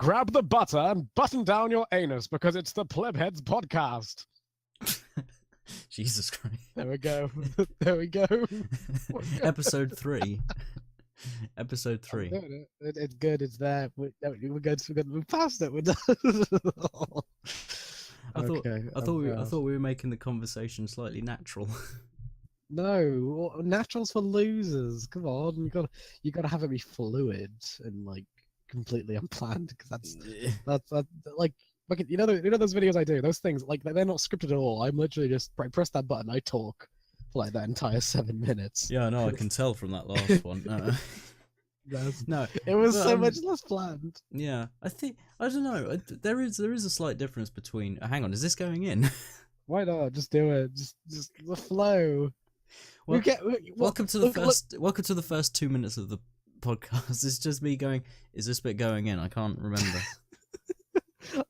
grab the butter and button down your anus because it's the PlebHeads podcast. Jesus Christ. There we go. There we go. Episode 3. Episode 3. It's good. It's there. We're good. We're past it. We're done. I thought we were making the conversation slightly natural. No, natural's for losers. Come on, you gotta have it be fluid and like completely unplanned, because that's like you know those videos I do, those things like they're not scripted at all. I'm literally just I press that button, I talk for like that entire 7 minutes. Yeah, no, I can tell from that last one. No, it was so much less planned. Yeah, I don't know. There is a slight difference between. Hang on, is this going in? Why not? Just do it. Just the flow. Well, welcome to the first 2 minutes of the podcast. It's just me going, is this bit going in? I can't remember.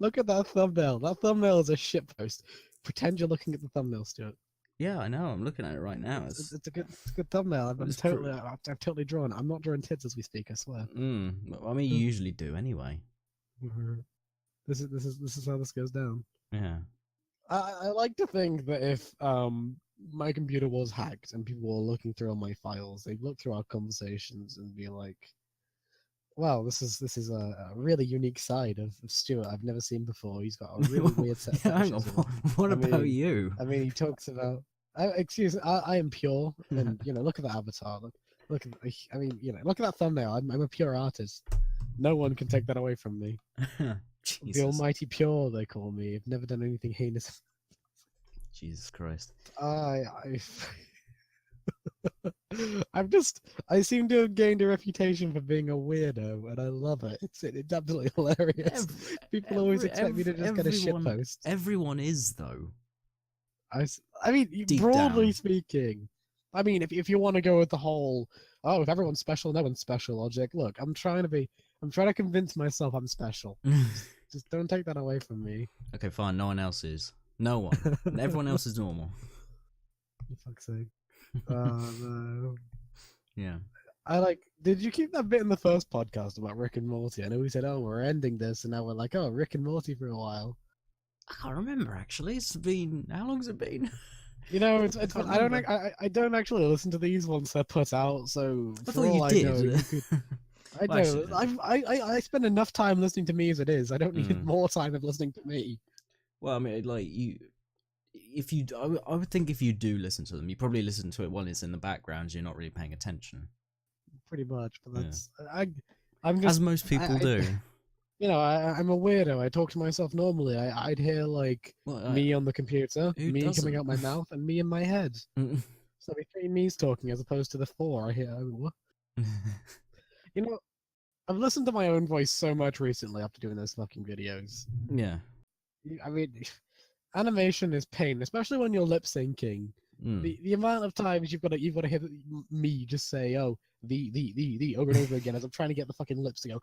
Look at that thumbnail. That thumbnail is a shitpost. Pretend you're looking at the thumbnail, Stuart. Yeah, I know. I'm looking at it right now. It's a good thumbnail. I've totally drawn. I'm not drawing tits as we speak, I swear. I mean, you usually do anyway. This is how this goes down. Yeah. I like to think that if my computer was hacked and people were looking through all my files, they'd look through our conversations and be like, wow, this is a really unique side of Stuart I've never seen before. He's got a really weird set of hang on, what about you? I mean, he talks about I am pure, and look at that avatar. Look at look at that thumbnail. I'm a pure artist. No one can take that away from me. The almighty pure, they call me. I've never done anything heinous. Jesus Christ. I seem to have gained a reputation for being a weirdo, and I love it. It's absolutely hilarious. People always expect me to just get a shitpost. Everyone is, though. I mean, broadly speaking. I mean, if you want to go with the whole, if everyone's special, no one's special logic. Look, I'm trying to convince myself I'm special. Just don't take that away from me. Okay, fine. No one else is. No one. Everyone else is normal. For fuck's sake. Oh, no. Yeah. Did you keep that bit in the first podcast about Rick and Morty? I know we said, we're ending this, and now we're like, Rick and Morty for a while. I can't remember, actually. How long's it been? It's I don't actually listen to these once they're put out, so I thought you did. I know. I spend enough time listening to me as it is. I don't need more time of listening to me. Well, I mean, I would think if you do listen to them, you probably listen to it while it's in the background. You're not really paying attention. Pretty much, but that's I'm just, as most people do. I'm a weirdo. I talk to myself normally. I'd hear me on the computer, me coming out my mouth, and me in my head. So there'd be 3 me's talking as opposed to the 4 I hear. I've listened to my own voice so much recently after doing those fucking videos. Yeah. I mean, animation is pain, especially when you're lip syncing. The amount of times you've got to hear me just say the over and over again as I'm trying to get the fucking lips to go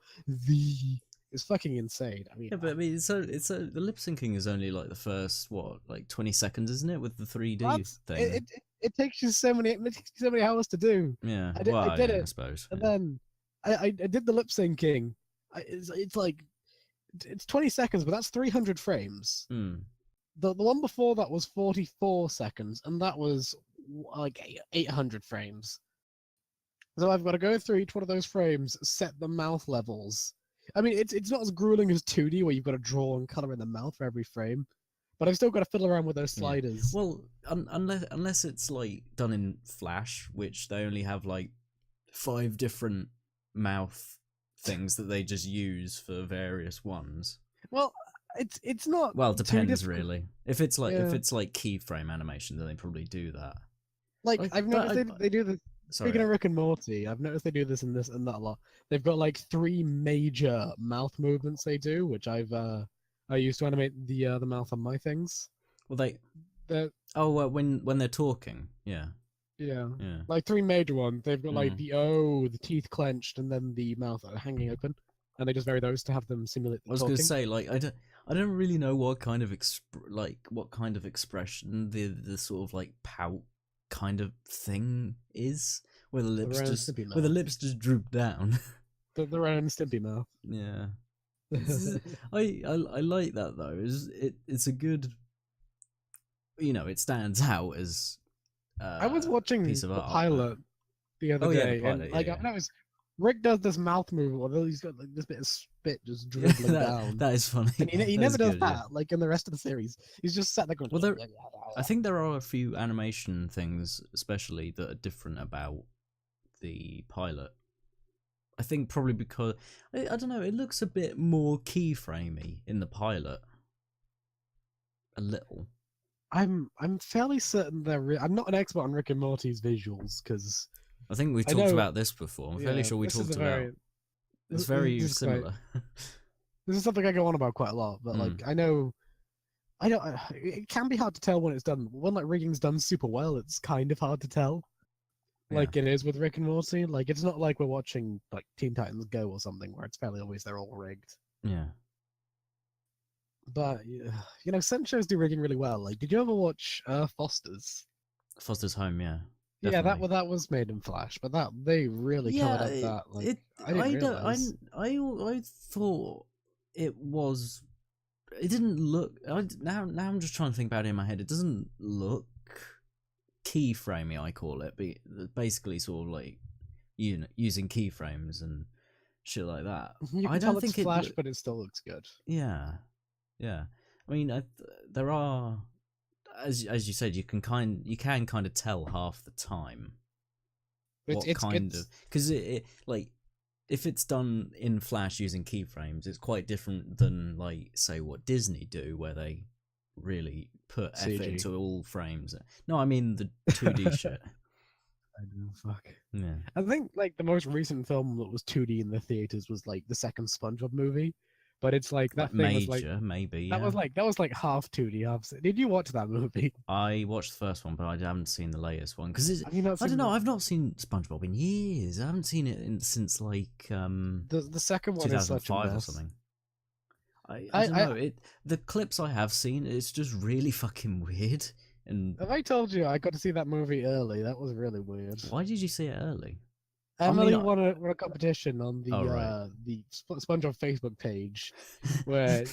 it's fucking insane. I mean, yeah, but I mean, the lip syncing is only like the first 20 seconds, isn't it, with the 3D thing? It takes you so many hours to do. Yeah, I did it, I suppose. And then I did the lip syncing. It's 20 seconds, but that's 300 frames. The one before that was 44 seconds, and that was like 800 frames. So I've got to go through each one of those frames, set the mouth levels. I mean, it's not as grueling as 2D, where you've got to draw and color in the mouth for every frame, but I've still got to fiddle around with those sliders. Yeah. Well, unless it's like done in Flash, which they only have like 5 different mouth things that they just use for various ones. Well, it's not. Well, it depends really. If it's like keyframe animation, then they probably do that. I've noticed they do this. Speaking of Rick and Morty, I've noticed they do this and that a lot. They've got like 3 major mouth movements they do, which I used to animate the mouth on my things. Well, when they're talking, yeah. Yeah. Like 3 major ones. They've got like the teeth clenched, and then the mouth hanging open, and they just vary those to have them simulate the talking. I was going to say, I don't really know what kind of expression the sort of like pout kind of thing is, where the lips just droop down. The Ren and Stimpy mouth. Yeah. I like that though. It's a good, it stands out as I was watching piece of the art. pilot the other Oh yeah, the day, and pilot. like Yeah, I noticed Rick does this mouth movement, although he's got like this bit of spit just dribbling down, that is funny. and he That never is does good, that. yeah. Like in the rest of the series, he's just sat there going. Well, I think there are a few animation things, especially that are different about the pilot. I think probably because I don't know, it looks a bit more keyframey in the pilot. A little. I'm fairly certain I'm not an expert on Rick and Morty's visuals because I think we I talked know, about this before. I'm fairly sure we this is talked a about. very It's this very is quite, similar. this is something I go on about quite a lot, but like I know. I don't. It can be hard to tell when it's done. When like rigging's done super well, it's kind of hard to tell. Like it is with Rick and Morty. Like it's not like we're watching like Teen Titans Go or something where it's fairly obvious they're all rigged. Yeah. But some shows do rigging really well. Like, did you ever watch Foster's? Foster's Home, yeah. Yeah, Definitely. that was made in Flash, but that they really covered up that. Like, I didn't realize. I thought it was. It didn't look. Now I'm just trying to think about it in my head. It doesn't look keyframey, I call it, but basically sort of like using keyframes and shit like that. You can I tell don't it's think Flash, but it still looks good. Yeah, yeah. I mean, there are, as you said, you can kind of tell half the time. Because it like if it's done in Flash using keyframes, it's quite different than like say what Disney do, where they really put CG. effort into all frames. No, I mean the 2D shit. I know, fuck. Yeah. I think like the most recent film that was 2D in the theaters was like the second SpongeBob movie, but it's like that thing was like maybe that was like half 2D, half. Did you watch that movie? I watched the first one, but I haven't seen the latest one because I don't know. I've not seen SpongeBob in years. I haven't seen it since like the second one is such a 2005 mess. or something. I don't know. The clips I have seen, it's just really fucking weird. And have I told you I got to see that movie early? That was really weird. Why did you see it early? Emily won a competition on the right. The SpongeBob Facebook page, where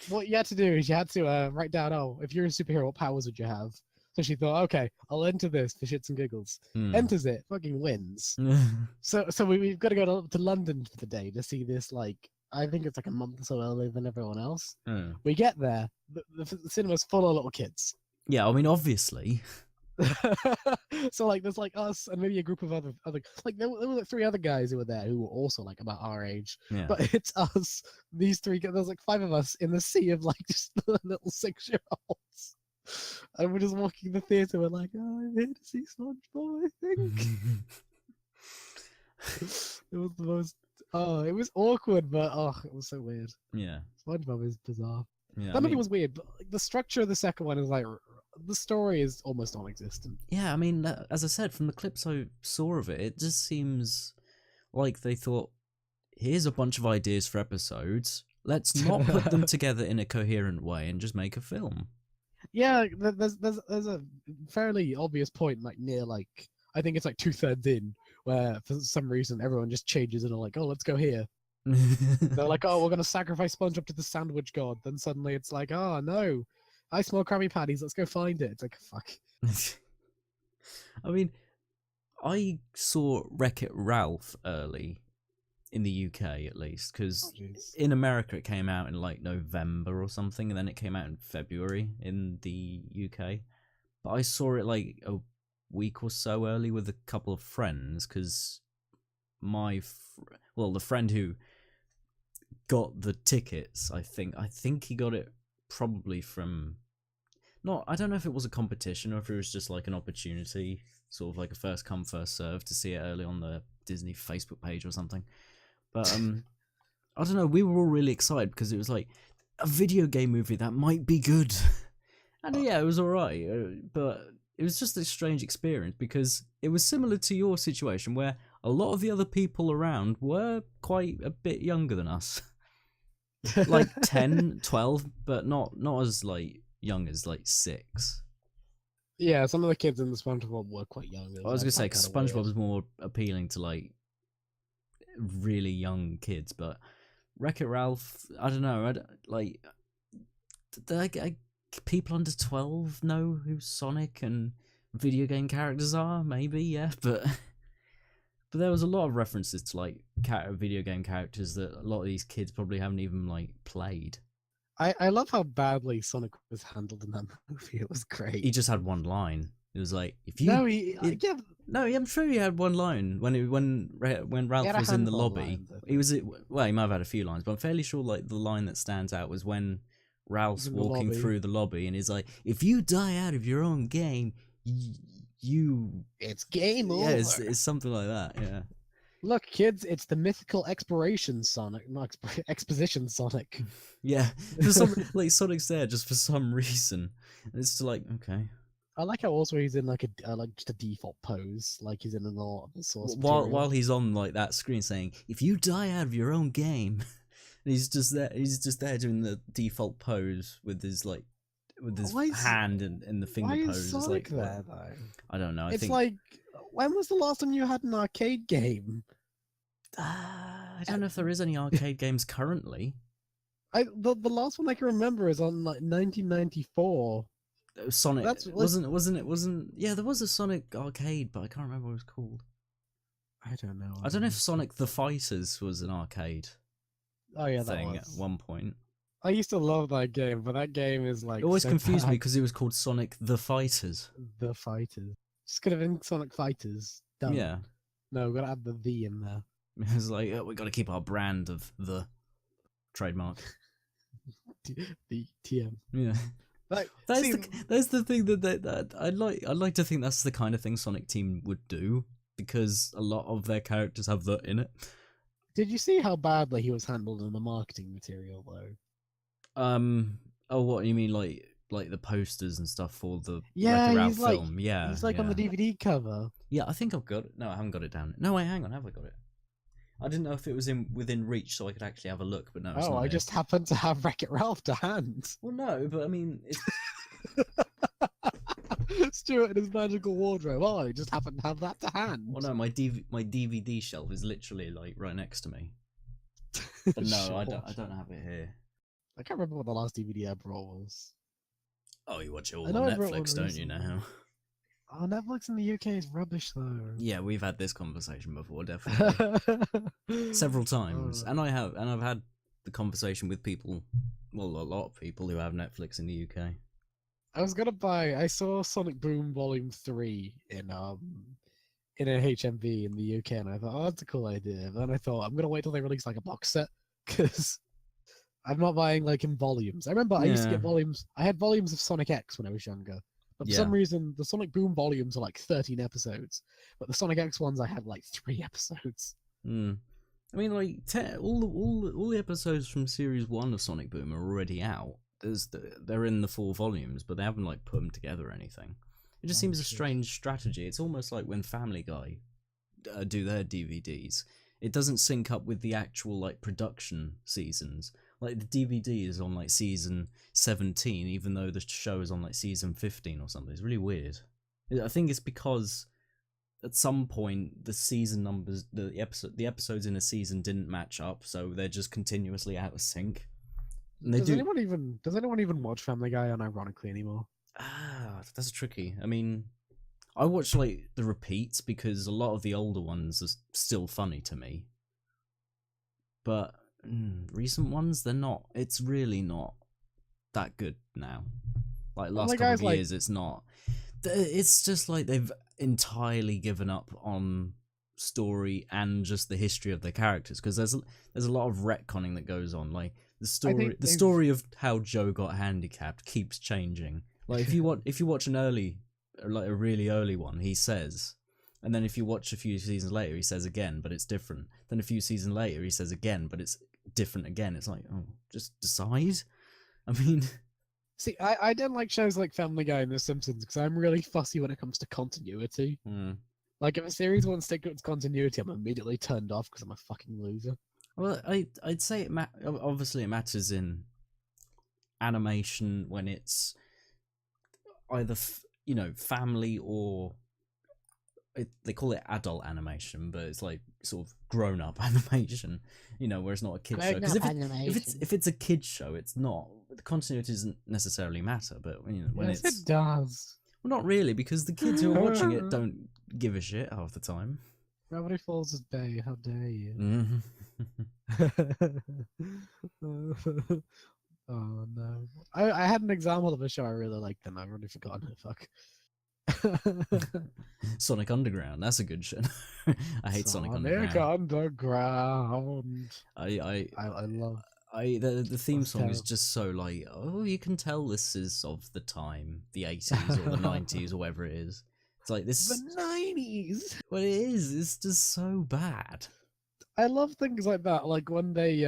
what you had to do is you had to write down, if you're a superhero, what powers would you have? So she thought, okay, I'll enter this for shits and giggles. Enters it, fucking wins. so we've got to go to London for the day to see this. Like I think it's like a month or so earlier than everyone else. We get there, the cinema's full of little kids. Yeah, I mean, obviously. So like there's like us and maybe a group of other like there were like 3 other guys who were there who were also like about our age, but it's us, these 3 guys. There's like 5 of us in the sea of like just little 6-year-olds, and we're just walking the theater. We're like, I'm here to see SpongeBob, I think. It was the most it was awkward, but it was so weird. Yeah, SpongeBob is bizarre. Yeah, that movie was weird, but like, the structure of the second one is like the story is almost non-existent. Yeah, I mean, as I said, from the clips I saw of it, it just seems like they thought, here's a bunch of ideas for episodes. Let's not put them together in a coherent way and just make a film. Yeah, there's a fairly obvious point, like near like I think it's like 2/3 in, where for some reason everyone just changes and are like, let's go here. They're like, we're gonna sacrifice SpongeBob to the sandwich god. Then suddenly it's like, no, I smell Krabby Patties. Let's go find it. It's like, fuck. I mean, I saw Wreck-It Ralph early in the UK, at least, because in America it came out in like November or something, and then it came out in February in the UK. But I saw it like a week or so early with a couple of friends, because the friend who got the tickets, I think he got it probably from I don't know if it was a competition or if it was just like an opportunity, sort of like a first come first serve, to see it early on the Disney Facebook page or something. But I don't know, we were all really excited because it was like a video game movie that might be good. And yeah, it was alright, but it was just a strange experience because it was similar to your situation where a lot of the other people around were quite a bit younger than us. Like 10, 12, but not as like young as like 6. Yeah, some of the kids in the SpongeBob were quite young. I was gonna say, because SpongeBob is more appealing to like really young kids, but Wreck-It Ralph. I don't know. Like, people under 12 know who Sonic and video game characters are. Maybe, yeah, but there was a lot of references to like video game characters that a lot of these kids probably haven't even like played. I love how badly Sonic was handled in that movie. It was great. He just had one line. It was like, if you no, no, I'm sure he had one line when Ralph was in the lobby. He might have had a few lines, but I'm fairly sure like the line that stands out was when Ralph's walking through the lobby and he's like, "If you die out of your own game, it's game over." Yeah, it's something like that. Yeah. Look, kids, it's the mythical exploration Sonic, not exposition Sonic. Yeah, for some like Sonic's there just for some reason. It's just like, okay. I like how also he's in like just a default pose, like he's in an all of the source while he's on like that screen saying, "If you die out of your own game," and he's just there doing the default pose with his like hand in the finger pose. Why is Sonic there though? I don't know. It's like, when was the last time you had an arcade game? I don't know if there is any arcade games currently. The last one I can remember is on like 1994. Sonic wasn't yeah, there was a Sonic arcade, but I can't remember what it was called. I don't know. I don't know if Sonic the Fighters was an arcade thing at one point. I used to love that game, but that game is like, it always confused me because it was called Sonic the Fighters. The Fighters. Just could have been Sonic Fighters. Done. Yeah. No, we've got to add the "the" in there. It's like, we got to keep our brand of the trademark. The TM. Yeah. Like, that's the thing that I'd like to think that's the kind of thing Sonic Team would do, because a lot of their characters have the in it. Did you see how badly he was handled in the marketing material though? Oh, what you mean, like the posters and stuff for the Wreck-It Ralph film? Yeah, he's like on the DVD cover. Yeah, I think I've got it. No, I haven't got it down. No, wait, hang on, have I got it? I didn't know if it was within reach, so I could actually have a look. But no, it's not. I just happened to have Wreck-It Ralph to hand. Well, no, but I mean, it's... Stuart and his magical wardrobe. Oh, I just happened to have that to hand. Well, no, my DVD shelf is literally like right next to me. But no, sure. I don't have it here. I can't remember what the last DVD I brought was. Oh, you watch it all on Netflix, don't you now? Oh, Netflix in the UK is rubbish, though. Yeah, we've had this conversation before, definitely. Several times. And I've had the conversation with people, well, a lot of people who have Netflix in the UK. I saw Sonic Boom Volume 3 in a HMV in the UK, and I thought, oh, that's a cool idea. But then I thought, I'm gonna wait till they release like a box set, because I'm not buying like in volumes. I remember I used to get volumes. I had volumes of Sonic X when I was younger. But for some reason, the Sonic Boom volumes are like 13 episodes, but the Sonic X ones I had like 3 episodes. I mean, like all the episodes from Series 1 of Sonic Boom are already out. They're in the 4 volumes, but they haven't like put them together or anything. It just seems a strange strategy. It's almost like when Family Guy do their DVDs. It doesn't sync up with the actual like production seasons. Like the DVD is on like season 17, even though the show is on like season 15 or something. It's really weird. I think it's because at some point the season numbers, the episodes in a season didn't match up, so they're just continuously out of sync. And does anyone even watch Family Guy unironically anymore? That's tricky. I mean, I watch like the repeats because a lot of the older ones are still funny to me. But recent ones, they're not. It's really not that good now. Like last couple of years, it's not. It's just like they've entirely given up on story and just the history of their characters, because there's a lot of retconning that goes on. Like the story of how Joe got handicapped keeps changing. Like if you watch a really early one, he says, and then if you watch a few seasons later, he says again, but it's different. Then a few seasons later, he says again, but it's different again. It's like, oh, just decide. I mean, see, I don't like shows like Family Guy and The Simpsons because I'm really fussy when it comes to continuity. Like if a series won't stick to its continuity, I'm immediately turned off because I'm a fucking loser. Well, I'd say obviously it matters in animation when it's either family or they call it adult animation, but it's like sort of grown up animation, where it's not a kid show. Because if it's a kid show, it's not, the continuity doesn't necessarily matter. But when yes, it does. Well, not really, because the kids who are watching it don't give a shit half the time. Gravity Falls is Bay. How dare you? Oh no! I had an example of a show I really liked, and I've already forgotten it. Fuck. Sonic Underground. That's a good show. I hate Sonic Underground. I love. The theme song is just so like, oh, you can tell this is of the time, the 80s or the 90s or whatever it is. It's like this. The 90s. Well, it is. It's just so bad. I love things like that, like when they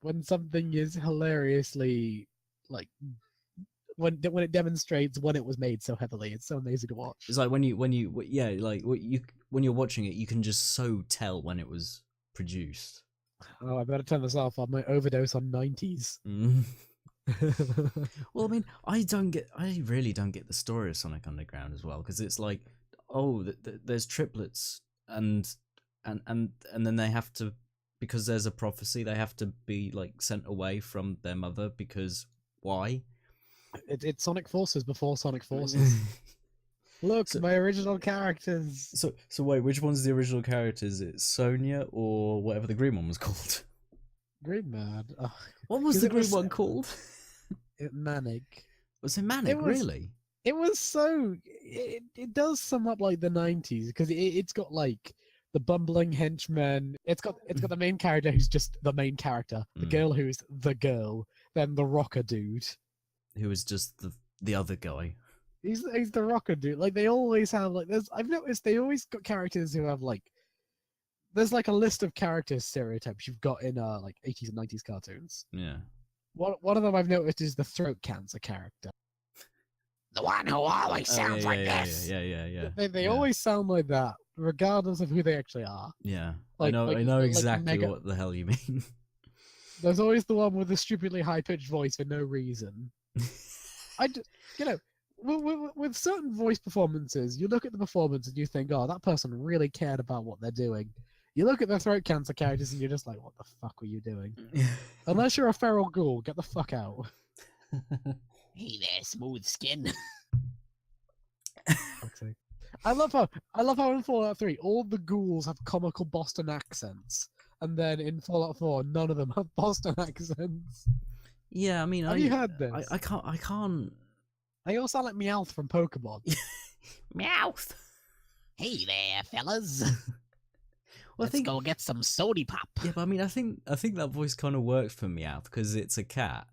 when something is hilariously like when it demonstrates when it was made so heavily. It's so amazing to watch. It's like when you're watching it, you can just so tell when it was produced. Oh, I better turn this off. I might overdose on 90s. Well, I mean, I really don't get the story of Sonic Underground as well, because it's like, oh, there's triplets and then they have to, because there's a prophecy, they have to be like sent away from their mother, because why? It's Sonic Forces before Sonic Forces. Look, my original characters. So wait, which one's the original characters? It's Sonia or whatever the green one was called? Green Man. Oh, what was the green one called? Manic. Was it Manic? Really? It was so. It does sum up like the 90s, because it's got like the bumbling henchman. It's got the main character who's just the main character. The girl who's the girl. Then the rocker dude, who is just the other guy. He's the rocker dude. Like, they always have like I've noticed they always got characters who have like, there's like a list of character stereotypes you've got in like 80s and 90s cartoons. Yeah. One of them I've noticed is the throat cancer character. The one who always sounds like this. Yeah. They always sound like that, regardless of who they actually are. Yeah. Like, I know exactly like what the hell you mean. There's always the one with the stupidly high-pitched voice for no reason. With certain voice performances, you look at the performance and you think, oh, that person really cared about what they're doing. You look at the throat cancer characters and you're just like, what the fuck were you doing? Unless you're a feral ghoul, get the fuck out. Hey there, smooth skin. I love how in Fallout 3 all the ghouls have comical Boston accents, and then in Fallout 4 none of them have Boston accents. Yeah, I mean, have you heard this? I can't. They all sound like Meowth from Pokemon. Meowth. Hey there, fellas. Let's go get some sody pop. Yeah, but I mean, I think that voice kind of works for Meowth because it's a cat.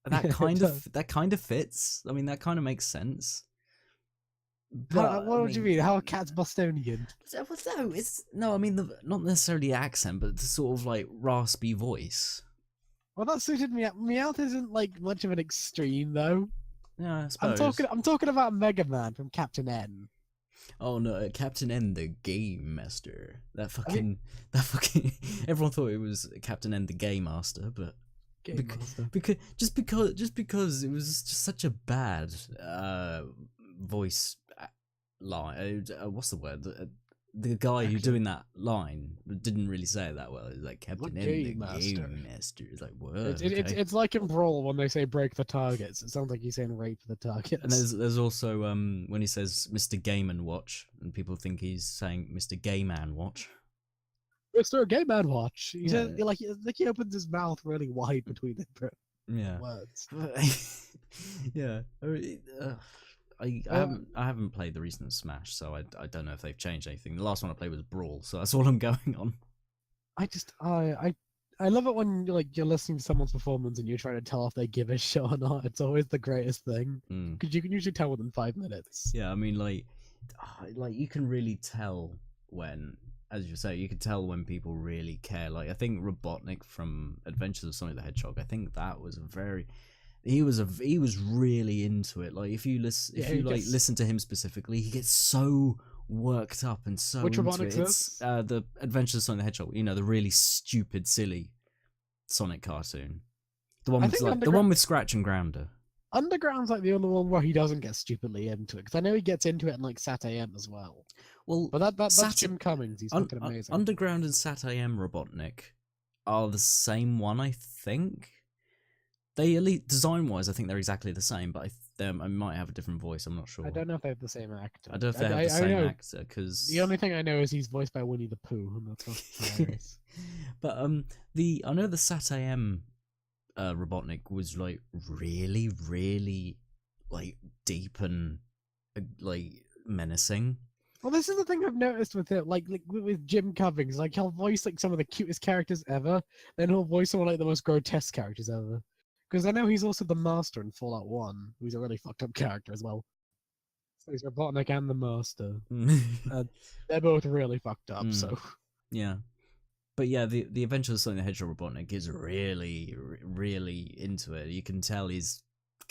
That kind of fits. I mean, that kind of makes sense. But, what do you mean? How a cat's Bostonian? I mean, not necessarily the accent, but the sort of like raspy voice. Well, that suited Meowth. Meowth isn't like much of an extreme, though. Yeah, I suppose. I'm talking about Mega Man from Captain N. Oh no, Captain N, the Game Master. That fucking. Everyone thought it was Captain N, the Game Master, but because it was just such a bad voice line. What's the word? The guy who's doing that line didn't really say it that well. It's like Captain N, the Game Master. It's like, what? It's like in Brawl when they say break the targets. It sounds like he's saying rape the targets. And there's also when he says Mr. Game and Watch, and people think he's saying Mr. Gay Man Watch. Mr. Gay Man Watch. He says, like he opens his mouth really wide between the words. Yeah. I haven't played the recent Smash, so I don't know if they've changed anything. The last one I played was Brawl, so that's all I'm going on. I love it when you're listening to someone's performance and you're trying to tell if they give a shit or not. It's always the greatest thing because you can usually tell within 5 minutes. Yeah, I mean, like you can really tell when, as you say, you can tell when people really care. Like, I think Robotnik from Adventures of Sonic the Hedgehog, I think that was he was really into it. Like, if you listen to him specifically, he gets so worked up and so Which into Robotnik it. It's the Adventures of Sonic the Hedgehog, the really stupid, silly Sonic cartoon. The one with Scratch and Grounder. Underground's like the only one where he doesn't get stupidly into it, because I know he gets into it in like Sat AM as well. Well, but that's Jim Cummings. He's fucking amazing. Underground and Sat AM Robotnik are the same one, I think. They, at least design-wise, I think they're exactly the same, but I might have a different voice. I'm not sure. I don't know if they have the same actor. I don't know if they have the same actor, because the only thing I know is he's voiced by Winnie the Pooh, and that's hilarious. But I know the Sat AM Robotnik was like really, really like deep and like menacing. Well, this is the thing I've noticed with it, like with Jim Cummings. Like, he'll voice like some of the cutest characters ever, then he'll voice some of like the most grotesque characters ever. Because I know he's also the Master in Fallout 1, who's a really fucked up character as well. So he's Robotnik and the Master. They're both really fucked up. So yeah. But yeah, the Adventures of Sonic the Hedgehog Robotnik is really, really into it. You can tell he's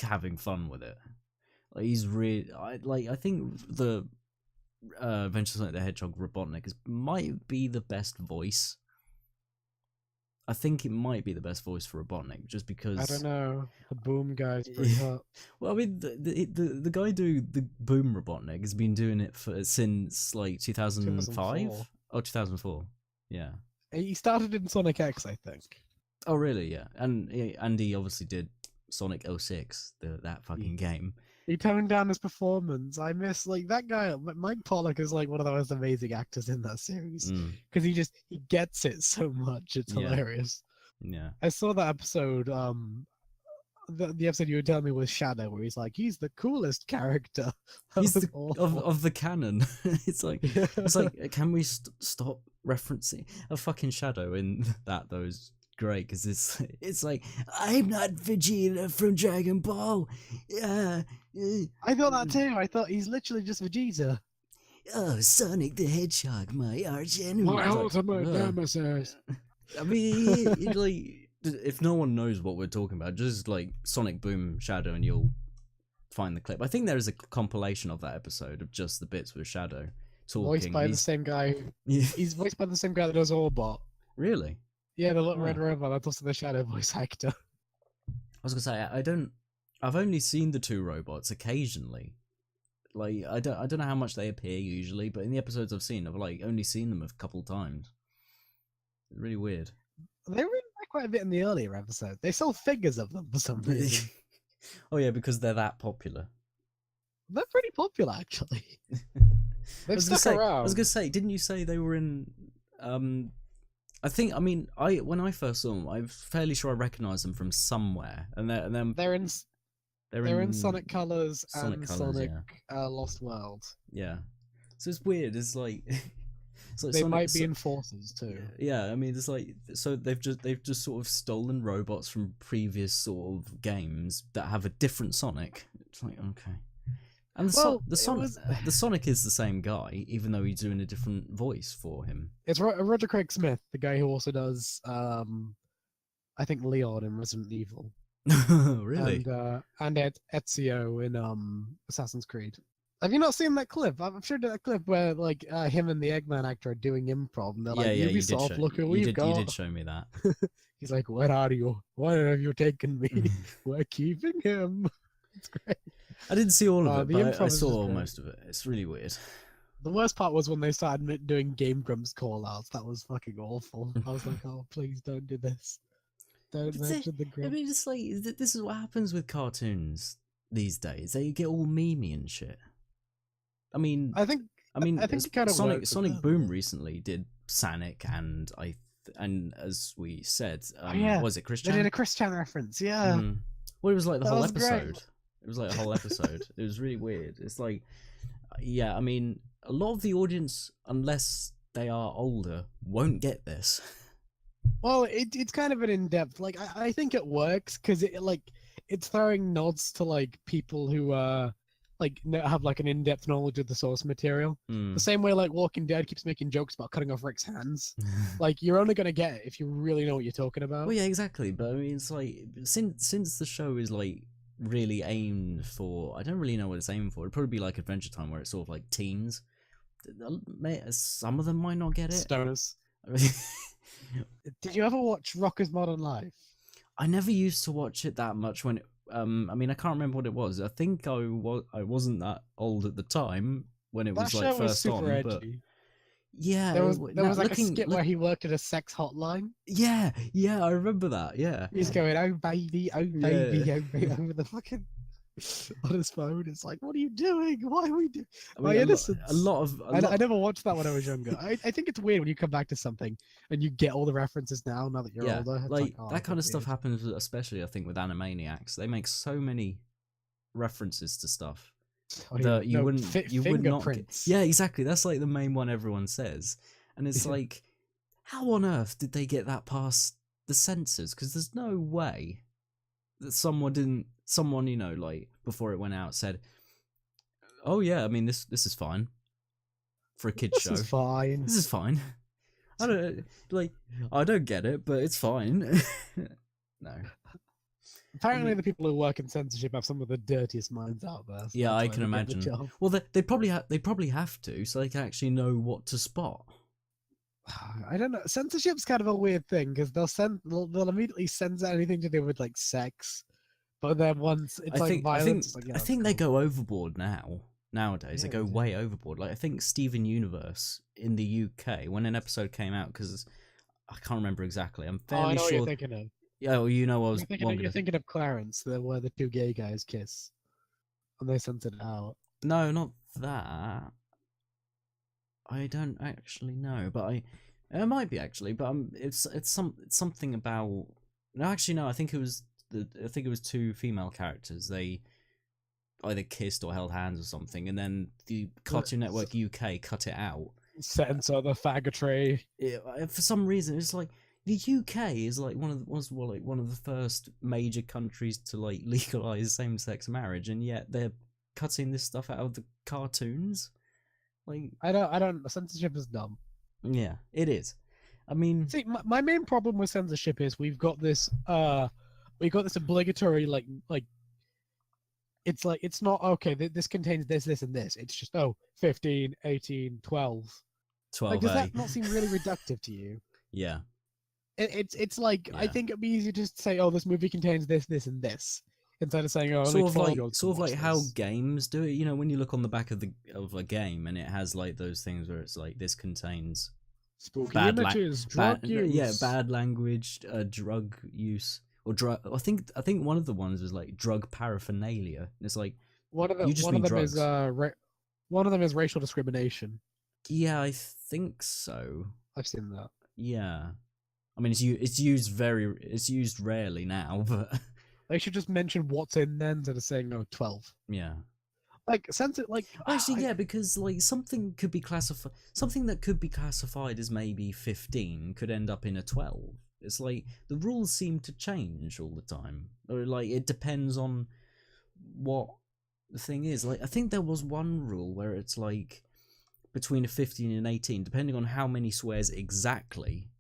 having fun with it. Like, he's really, I think the Adventures of Sonic the Hedgehog Robotnik might be the best voice. I think it might be the best voice for Robotnik, just because. I don't know. The Boom guy's pretty hot. Well, I mean, the guy doing the Boom Robotnik has been doing it since like 2005 or 2004. Yeah. He started in Sonic X, I think. Oh, really? Yeah, and he obviously did Sonic 06, that fucking game. He toned down his performance. I miss like that guy. Mike Pollock is like one of the most amazing actors in that series because he gets it so much. It's hilarious. Yeah, I saw that episode. The episode you were telling me was Shadow, where he's like, he's the coolest character. He's of the canon. It's like can we stop referencing a fucking Shadow in that? Those. Great, because it's like, I'm not Vegeta from Dragon Ball. I thought that too. I thought he's literally just Vegeta. Oh, Sonic the Hedgehog, my arch enemy. My ultimate nemesis. I mean, like, if no one knows what we're talking about, just like Sonic Boom Shadow, and you'll find the clip. I think there is a compilation of that episode of just the bits with Shadow talking. Voiced by the same guy. He's voiced by the same guy that does Orbot. Really? Yeah, the little red robot. That's also the Shadow voice actor. I was gonna say I've only seen the two robots occasionally. Like I don't know how much they appear usually, but in the episodes I've seen, I've like only seen them a couple times. It's really weird. They were in there quite a bit in the earlier episodes. They sell figures of them for some reason. Oh yeah, because they're that popular. They're pretty popular actually. They've stuck around. I was gonna say, didn't you say they were in? When I first saw them, I'm fairly sure I recognised them from somewhere, and they're in Sonic Colors and Sonic yeah. Lost World. Yeah, so it's weird. It's like, they Sonic, might be in Forces too. Yeah, I mean, it's like, so they've just sort of stolen robots from previous sort of games that have a different Sonic. It's like, okay. And the Sonic is the same guy, even though he's doing a different voice for him. It's Roger Craig Smith, the guy who also does, I think, Leon in Resident Evil. Really? And Ezio in Assassin's Creed. Have you not seen that clip? I'm sure that clip where like him and the Eggman actor are doing improv, and they're like, "Ubisoft, look who we've got." You did show me that. He's like, "Where are you? Where have you taken me? We're keeping him." It's great. I didn't see all of it, but I saw most of it. It's really weird. The worst part was when they started doing Game Grumps call-outs. That was fucking awful. I was like, oh, please don't do this. Don't mention the Grumps. I mean, it's like, this is what happens with cartoons these days. They get all memey and shit. I think it kind of Sonic Boom recently did Sonic, and as we said, was it Chris Chan? They did a Chris Chan reference, yeah. Well, it was like the whole episode. Great. It was like a whole episode. It was really weird. It's like, yeah, I mean, a lot of the audience, unless they are older, won't get this. Well, it's kind of an in-depth. Like, I think it works because it's throwing nods to like people who have like an in-depth knowledge of the source material. The same way like Walking Dead keeps making jokes about cutting off Rick's hands. Like, you're only gonna get it if you really know what you're talking about. Well, yeah, exactly. But I mean, it's like since the show is like really aimed for, I don't really know what it's aimed for. It'd probably be like Adventure Time, where it's sort of like teens. Some of them might not get it. Stoners. Did you ever watch Rocker's Modern Life? I never used to watch it that much when I mean, I can't remember what it was. I think I wasn't that old at the time when it was That like show was first super on, but edgy. yeah, There was like a looking skit where he worked at a sex hotline. yeah, I remember that. Yeah, He's going, oh baby, oh yeah. baby, oh baby, over the fucking on his phone. It's like, what are you doing? Why are we doing? I My mean, innocence. a I lot. never watched that when I was younger. I think it's weird when you come back to something and you get all the references now that you're Yeah, older. It's like oh, that that's kind of stuff weird. happens, especially I think with Animaniacs. They make so many references to stuff Oh, that no, you would not get. fingerprints. Yeah, exactly. That's like the main one everyone says, and it's Yeah. like, how on earth did they get that past the censors? Because there's no way that someone like before it went out said, "Oh yeah, I mean this is fine for a kids This show. is fine. This is fine." I don't like. I don't get it, but it's fine. No. Apparently, the people who work in censorship have some of the dirtiest minds out there. So Yeah, that's I why can they get the imagine. job. Well, they probably have to, so they can actually know what to spot. I don't know. Censorship's kind of a weird thing because they'll immediately censor anything to do with like sex, but then once it's like violence, it's like yeah, I that's think they cool. go overboard now. Nowadays, Yeah, they go way overboard. Like I think Steven Universe in the UK when an episode came out, because I can't remember exactly. I'm Oh, I fairly know what you're sure. thinking of. Yeah, well, you know, I was You're thinking of Clarence, where the two gay guys kiss, and they censored it out. No, not that. I don't actually know, but it might be actually, but it's something about. No, actually, no. I think it was two female characters. They either kissed or held hands or something, and then the Cartoon Network UK cut it out. Censor the faggotry. For some reason, it's like the UK is like one of the first major countries to like legalize same-sex marriage, and yet they're cutting this stuff out of the cartoons. Like, I don't. Censorship is dumb. yeah, it is. I mean, See, my main problem with censorship is we've got this obligatory like it's like it's not okay. This contains this and this. It's just 15, 18, 12. Like, does 12A. that not seem really reductive to you? Yeah, It's like I yeah. think it'd be easier to just say, oh, this movie contains this, and this, instead of saying, oh, only 12-year-olds can sort of watch like how this. games do it. You know, when you look on the back of a game and it has like those things where it's like this contains Spooky bad images, drug use. yeah, bad language, drug use, or drug. I think one of the ones was like drug paraphernalia. It's like you just mean drugs. One of them is racial discrimination. Yeah, I think so. I've seen that. Yeah, I mean it's used rarely now, but They should just mention what's in there instead of saying 12. yeah. Like censor, like Actually, yeah, because like something that could be classified as maybe 15 could end up in a 12. It's like the rules seem to change all the time, or like it depends on what the thing is. Like I think there was one rule where it's like between a 15 and 18, depending on how many swears exactly,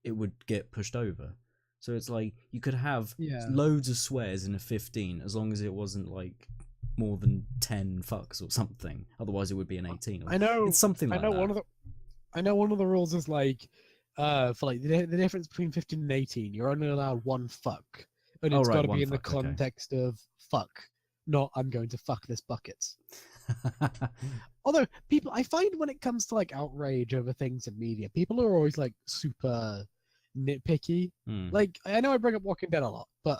it would get pushed over. So it's like you could have loads of swears in a 15 as long as it wasn't like more than 10 fucks or something. Otherwise, it would be an 18. I know it's something like that. I know one of the rules is like, for like the difference between 15 and 18, you're only allowed one fuck, and it's got to be in the context of fuck, not I'm going to fuck this bucket. Although I find when it comes to like outrage over things in media, people are always like super nitpicky. Like I know I bring up Walking Dead a lot, but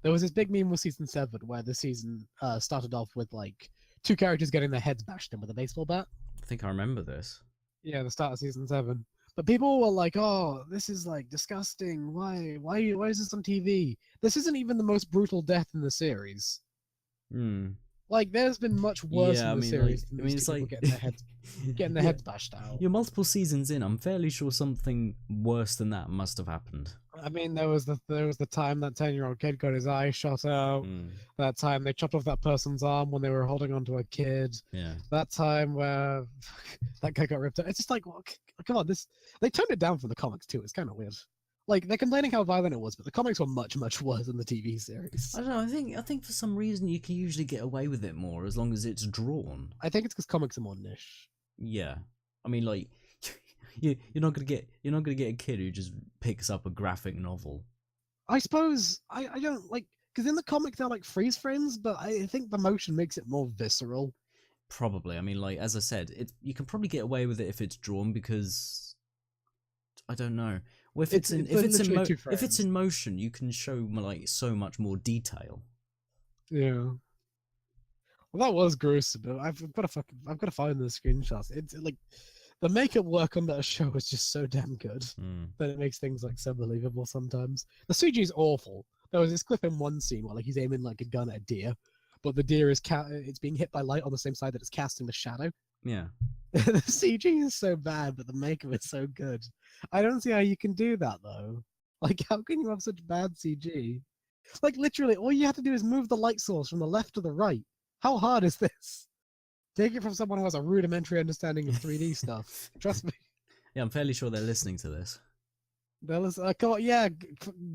there was this big meme with season 7 where the season started off with like 2 characters getting their heads bashed in with a baseball bat. I think I remember this. Yeah, the start of season 7. But people were like, "Oh, this is like disgusting. Why is this on TV? This isn't even the most brutal death in the series." Like, there's been much worse in the series than these people getting their heads bashed out. You're multiple seasons in. I'm fairly sure something worse than that must have happened. I mean, there was the time that 10-year-old kid got his eye shot out. That time they chopped off that person's arm when they were holding onto a kid. Yeah. That time where that guy got ripped out. It's just like, well, come on, they toned it down from the comics too. It's kind of weird. Like, they're complaining how violent it was, but the comics were much, much worse than the TV series. I don't know. I think for some reason you can usually get away with it more as long as it's drawn. I think it's because comics are more niche. Yeah, I mean, like, you're not gonna get a kid who just picks up a graphic novel. I suppose I don't like. Because in the comic they're like freeze frames, but I think the motion makes it more visceral. Probably. I mean, like as I said, you can probably get away with it if it's drawn because I don't know. Well, if it's in motion, you can show like so much more detail. Yeah. Well, that was gruesome. But I've got to find the screenshots. It's like the makeup work on that show is just so damn good that it makes things like so believable sometimes. The CG is awful. There was this clip in one scene where like he's aiming like a gun at a deer, but the deer is it's being hit by light on the same side that it's casting the shadow. Yeah. The CG is so bad, but the makeup is so good. I don't see how you can do that though. Like, how can you have such bad CG? Like, literally, all you have to do is move the light source from the left to the right. How hard is this? Take it from someone who has a rudimentary understanding of 3D stuff. Trust me. Yeah, I'm fairly sure they're listening to this. They're listening. Yeah,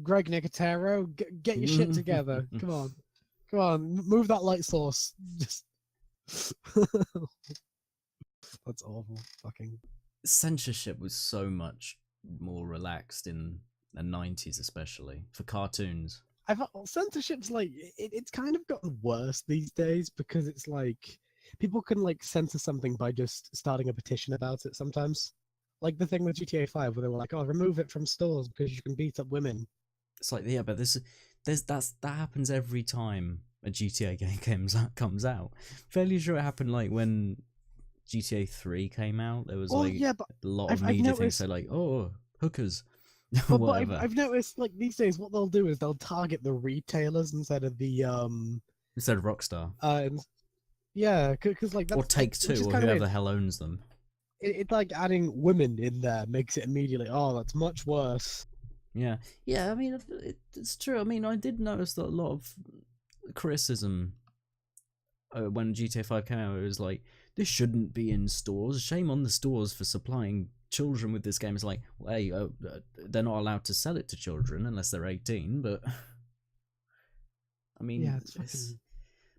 Greg Nicotero, get your shit together. Come on. Come on, move that light source. Just... That's awful. Fucking. Censorship was so much more relaxed in the 90s, especially for cartoons. I thought censorship's like it's kind of gotten worse these days because it's like people can like censor something by just starting a petition about it sometimes. Like the thing with GTA 5 where they were like, "Oh, remove it from stores because you can beat up women." It's like, yeah, but that happens every time a GTA game comes out. Fairly sure it happened like when GTA 3 came out. There was a lot of media things say like, "Oh, hookers." But I've noticed like these days what they'll do is they'll target the retailers instead of the instead of Rockstar. Yeah, because like that's, or Take-Two or whoever the hell owns them. It's like adding women in there makes it immediately that's much worse. Yeah. I mean it's true. I mean I did notice that a lot of criticism when GTA 5 came out, it was like, this shouldn't be in stores. Shame on the stores for supplying children with this game. It's like, well, hey, they're not allowed to sell it to children unless they're 18, but I mean, yeah, it's fucking...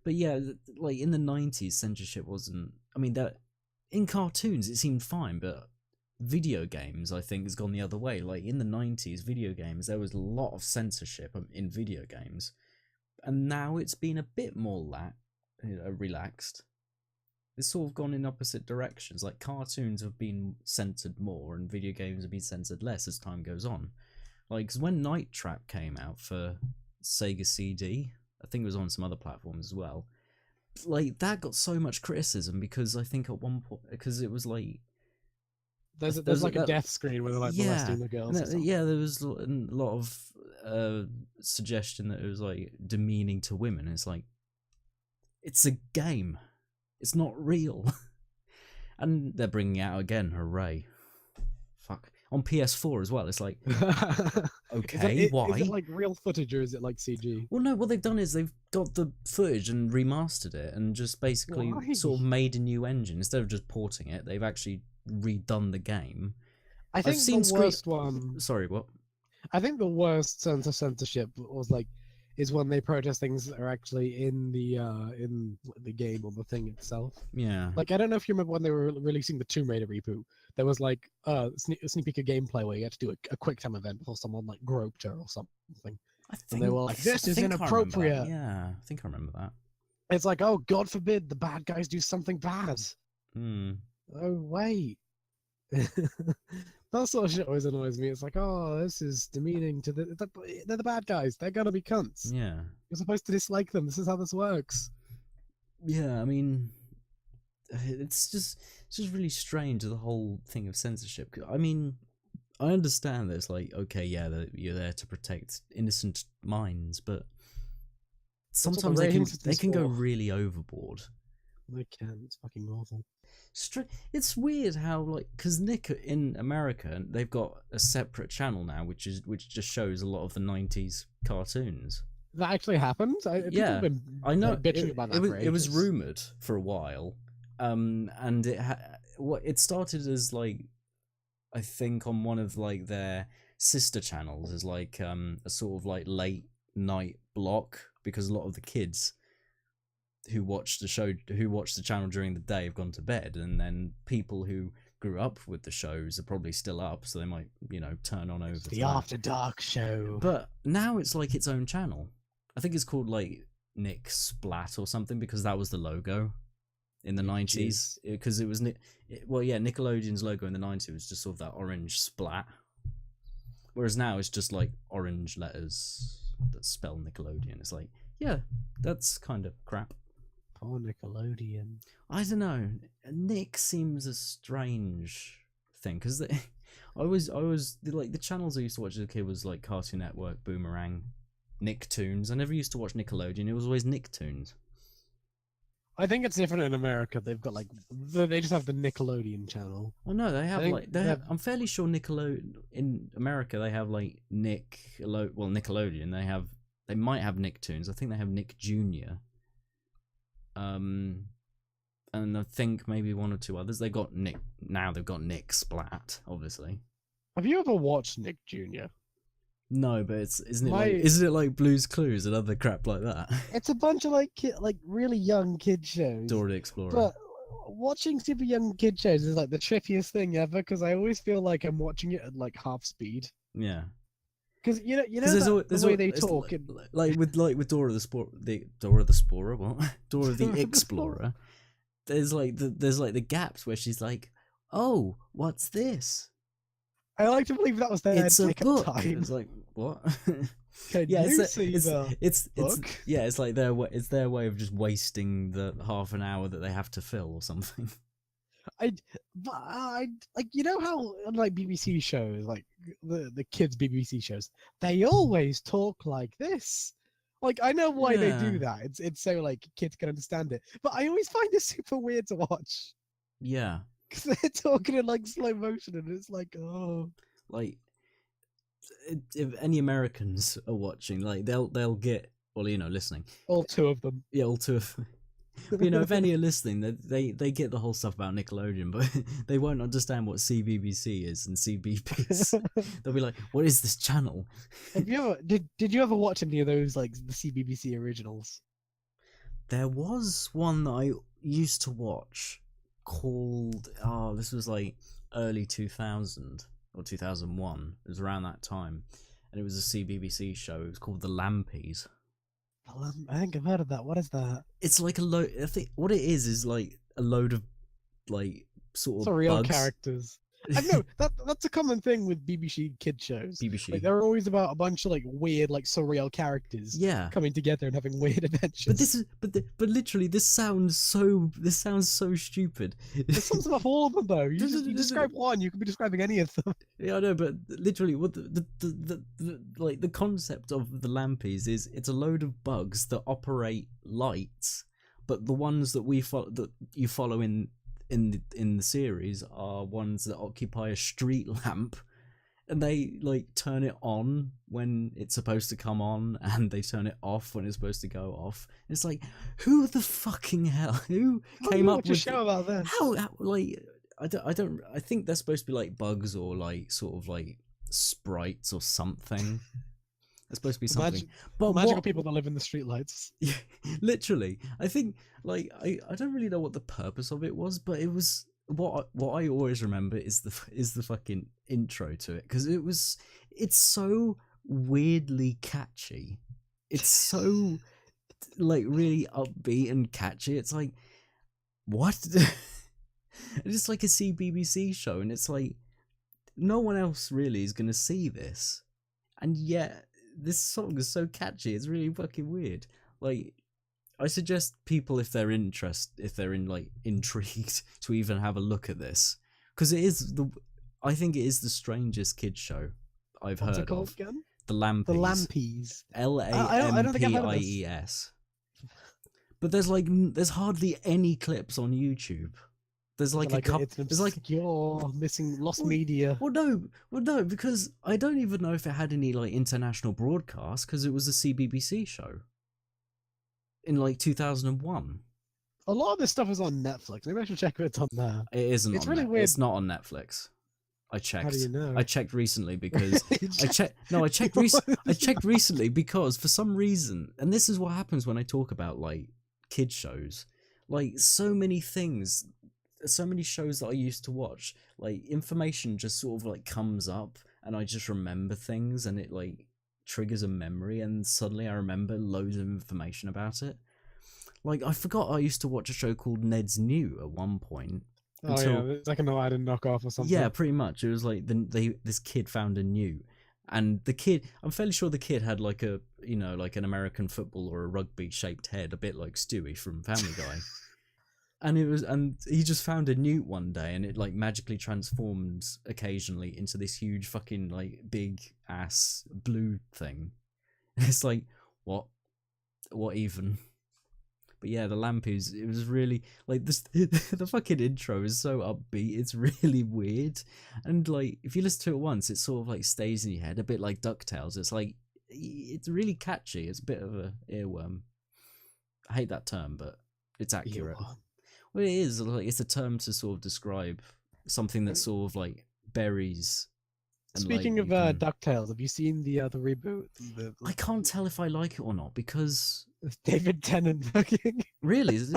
But yeah, like in the 90s, censorship wasn't, I mean, that in cartoons it seemed fine, but video games I think has gone the other way. Like in the 90s, video games, there was a lot of censorship in video games, and now it's been a bit more relaxed. It's sort of gone in opposite directions. Like cartoons have been censored more and video games have been censored less as time goes on. Like, 'cause when Night Trap came out for Sega CD, I think it was on some other platforms as well, like that got so much criticism because I think at one point, because it was like there's like a death screen where they're like molesting the girls. There was a lot of suggestion that it was like demeaning to women. It's like, it's a game. It's not real. And they're bringing it out again. Hooray. Fuck. On PS4 as well. It's like, okay, why? Is it like real footage or is it like CG? Well, no, what they've done is they've got the footage and remastered it and just basically sort of made a new engine. Instead of just porting it, they've actually redone the game. I think the worst one... Sorry, what? I think the worst censorship was like is when they protest things that are actually in the game or the thing itself. Yeah. Like, I don't know if you remember when they were releasing the Tomb Raider reboot. There was like a sneak peek of gameplay where you had to do a quick time event before someone like groped her or something. And they were like, "This is inappropriate." Yeah, I think I remember that. It's like, oh, God forbid the bad guys do something bad. Oh wait. That sort of shit always annoys me. It's like, oh, this is demeaning to they're the bad guys. They're gonna be cunts. Yeah. You're supposed to dislike them. This is how this works. Yeah, I mean, it's just really strange, the whole thing of censorship. I mean, I understand that it's like, okay, yeah, you're there to protect innocent minds, but sometimes they can go really overboard. They can. It's fucking awful. It's weird how, like, because Nick in America, they've got a separate channel now, which just shows a lot of the 90s cartoons. That actually happened? Yeah, I know. Bitching about that it was rumored for a while, and it started as like, I think on one of like their sister channels as like a sort of like late night block, because a lot of the kids who watch the channel during the day have gone to bed, and then people who grew up with the shows are probably still up, so they might turn on over the After Dark show. But now it's like its own channel, I think it's called like Nick Splat or something because that was the logo in the 90s. Because it was Nickelodeon's logo in the 90s was just sort of that orange splat. Whereas now it's just like orange letters that spell Nickelodeon. It's like, yeah, that's kind of crap. Poor Nickelodeon. I don't know. Nick seems a strange thing because I always like the channels I used to watch as a kid was like Cartoon Network, Boomerang, Nicktoons. I never used to watch Nickelodeon. It was always Nicktoons. I think it's different in America. They've got like they just have the Nickelodeon channel. Well, no, they have like they have. I'm fairly sure Nickelodeon in America they have like Nickelodeon. They might have Nicktoons. I think they have Nick Jr. And I think maybe one or two others. They got Nick now. They've got Nick Splat, obviously. Have you ever watched Nick Jr.? No, but isn't it like Blue's Clues and other crap like that? It's a bunch of like really young kid shows. Dora the Explorer. But watching super young kid shows is like the trippiest thing ever because I always feel like I'm watching it at like half speed. Yeah. Because you know the way they talk, like with Dora the Explorer. There's the gaps where she's like, "Oh, what's this?" I like to believe that was their It's a book. time. It's like what? Can you see the book? It's like their way of just wasting the half an hour that they have to fill or something. I like you know how like BBC shows like the kids BBC shows they always talk like this. Like I know why they do that. It's so like kids can understand it, but I always find it super weird to watch. Yeah, because they're talking in like slow motion and it's like like if any Americans are watching, like they'll get listening. All two of them. Yeah, all two of them. If any are listening, they get the whole stuff about Nickelodeon, but they won't understand what CBBC is and CBeebies. They'll be like, "What is this channel?" Have you ever did you ever watch any of those like the CBBC originals? There was one that I used to watch called this was like early 2000 or 2001. It was around that time, and it was a CBBC show. It was called The Lampies. I think I've heard of that. What is that? It's like a load. I think what it is like a load of like sort of surreal bugs. Characters. I know that's a common thing with BBC kid shows. BBC. Like, they're always about a bunch of like weird, like surreal characters. Yeah. Coming together and having weird adventures. But this is but literally this sounds so stupid. There's something about all of them though. You describe one, you could be describing any of them. Yeah, I know, but literally, what the like the concept of the Lampies is it's a load of bugs that operate lights, but the ones that you follow in the series are ones that occupy a street lamp, and they like turn it on when it's supposed to come on, and they turn it off when it's supposed to go off. And it's like, who the fucking hell? Who came up with a show about that? How like I think they're supposed to be like bugs or like sort of like sprites or something. It's supposed to be something. But magical people that live in the streetlights. Yeah, literally. I think like I don't really know what the purpose of it was, but it was what I always remember is the fucking intro to it, because it's so weirdly catchy. It's so like really upbeat and catchy. It's like, what? It's like a CBBC show, and it's like no one else really is gonna see this, and yet this song is so catchy. It's really fucking weird. Like, I suggest people, if they're like intrigued, to even have a look at this, because I think it is the strangest kids show I've heard it called of. Again? The Lampies. The Lampies. LAMPIES. But there's hardly any clips on YouTube. There's like a couple. There's like you're missing lost media. Well, no, because I don't even know if it had any like international broadcast, because it was a CBBC show in like 2001. A lot of this stuff is on Netflix. Maybe I should check if it's on there. It isn't. It's really weird. It's not on Netflix. I checked. How do you know? I checked recently because I checked recently because for some reason, and this is what happens when I talk about like kid shows, like so many things. So many shows that I used to watch, like information just sort of like comes up, and I just remember things, and it like triggers a memory, and suddenly I remember loads of information about it. Like, I forgot I used to watch a show called Ned's New at one point. Oh yeah, it's like an Aladdin knockoff or something. Yeah, pretty much. It was like this kid found a newt, and the kid, I'm fairly sure the kid had like a, you know, like an American football or a rugby shaped head, a bit like Stewie from Family Guy. And he just found a newt one day, and it like magically transformed occasionally into this huge fucking like big ass blue thing. And it's like, what even? But yeah, the Lampoos, it was really like this. The fucking intro is so upbeat. It's really weird, and like if you listen to it once, it sort of like stays in your head, a bit like DuckTales. It's like it's really catchy. It's a bit of a earworm. I hate that term, but it's accurate. Well, it is like it's a term to sort of describe something that sort of like buries. Speaking of DuckTales, have you seen the reboot? I can't tell if I like it or not because David Tennant fucking. Really? Is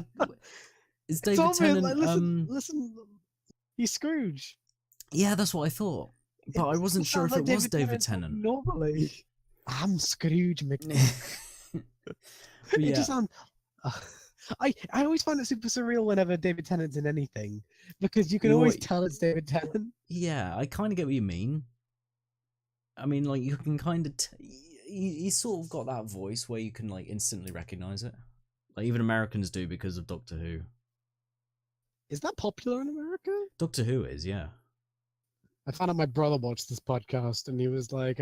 David Tennant? Like, listen, he's Scrooge. Yeah, that's what I thought, but I wasn't sure if it was David Tennant. Normally, I'm Scrooge McDuck. It just sounds. I always find it super surreal whenever David Tennant's in anything because you can always tell it's David Tennant. Yeah, I kind of get what you mean. I mean, like you can kind of he's sort of got that voice where you can like instantly recognize it. Like even Americans do because of Doctor Who. Is that popular in America? Doctor Who is, yeah. I found out my brother watched this podcast and he was like,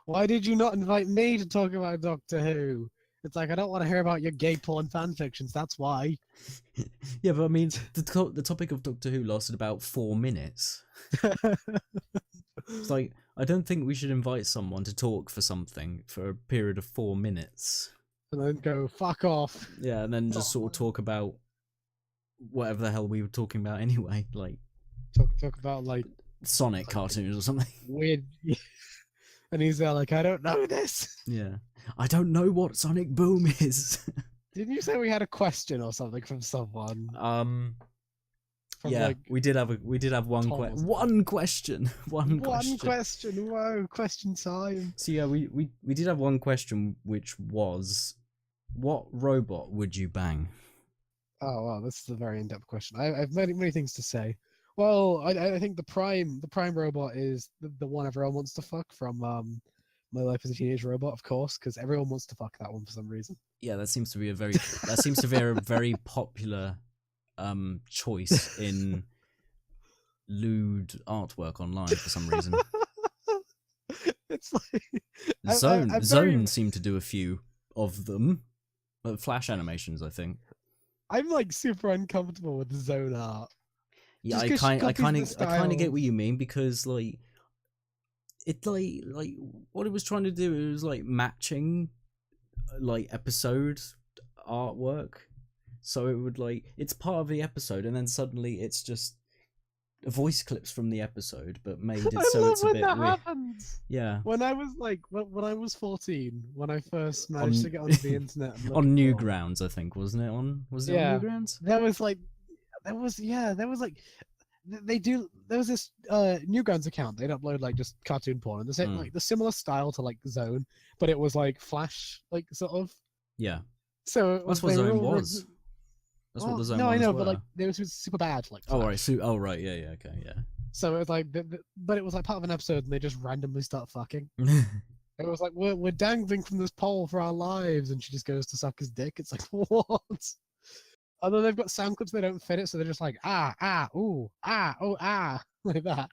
why did you not invite me to talk about Doctor Who? It's like, I don't want to hear about your gay porn fan fictions, that's why. Yeah, but I mean, the topic of Doctor Who lasted about 4 minutes. It's like, I don't think we should invite someone to talk for something for a period of 4 minutes. And then go, fuck off. Yeah, and then just sort of talk about whatever the hell we were talking about anyway. Like talk about, like... Sonic cartoons or something. Weird. And he's there like, I don't know this. Yeah. I don't know what Sonic Boom is. Didn't you say we had a question or something from someone? Yeah, like, we did have one question. One question. One question. Whoa, question time. So yeah, we did have one question, which was, what robot would you bang? Oh wow, this is a very in-depth question. I have many things to say. Well, I think the prime robot is the one everyone wants to fuck from My Life as a Teenage Robot, of course, because everyone wants to fuck that one for some reason. Yeah, that seems to be a very very popular choice in lewd artwork online for some reason. It's like Zone seemed to do a few of them, Flash animations, I think. I'm like super uncomfortable with the Zone art. Yeah, I kind of get what you mean because like it like what it was trying to do, it was like matching like episode artwork, so it would like it's part of the episode and then suddenly it's just voice clips from the episode but made it so it's a bit weird. Happens. Yeah. When I was like when I was 14, when I first managed to get onto the internet on Newgrounds, I think, wasn't it? Was it on Newgrounds? There was this Newgrounds account. They'd upload like just cartoon porn and the same like the similar style to like Zone, but it was like Flash, like sort of. Yeah. So that's what Zone was. That's what the Zone. No, I know, were. but like they were super bad. Like Flash. Oh right, yeah, okay, yeah. So it was like, but it was like part of an episode, and they just randomly start fucking. It was like we're dangling from this pole for our lives, and she just goes to suck his dick. It's like what? Although they've got sound clips, they don't fit it, so they're just like ooh, oh, like that.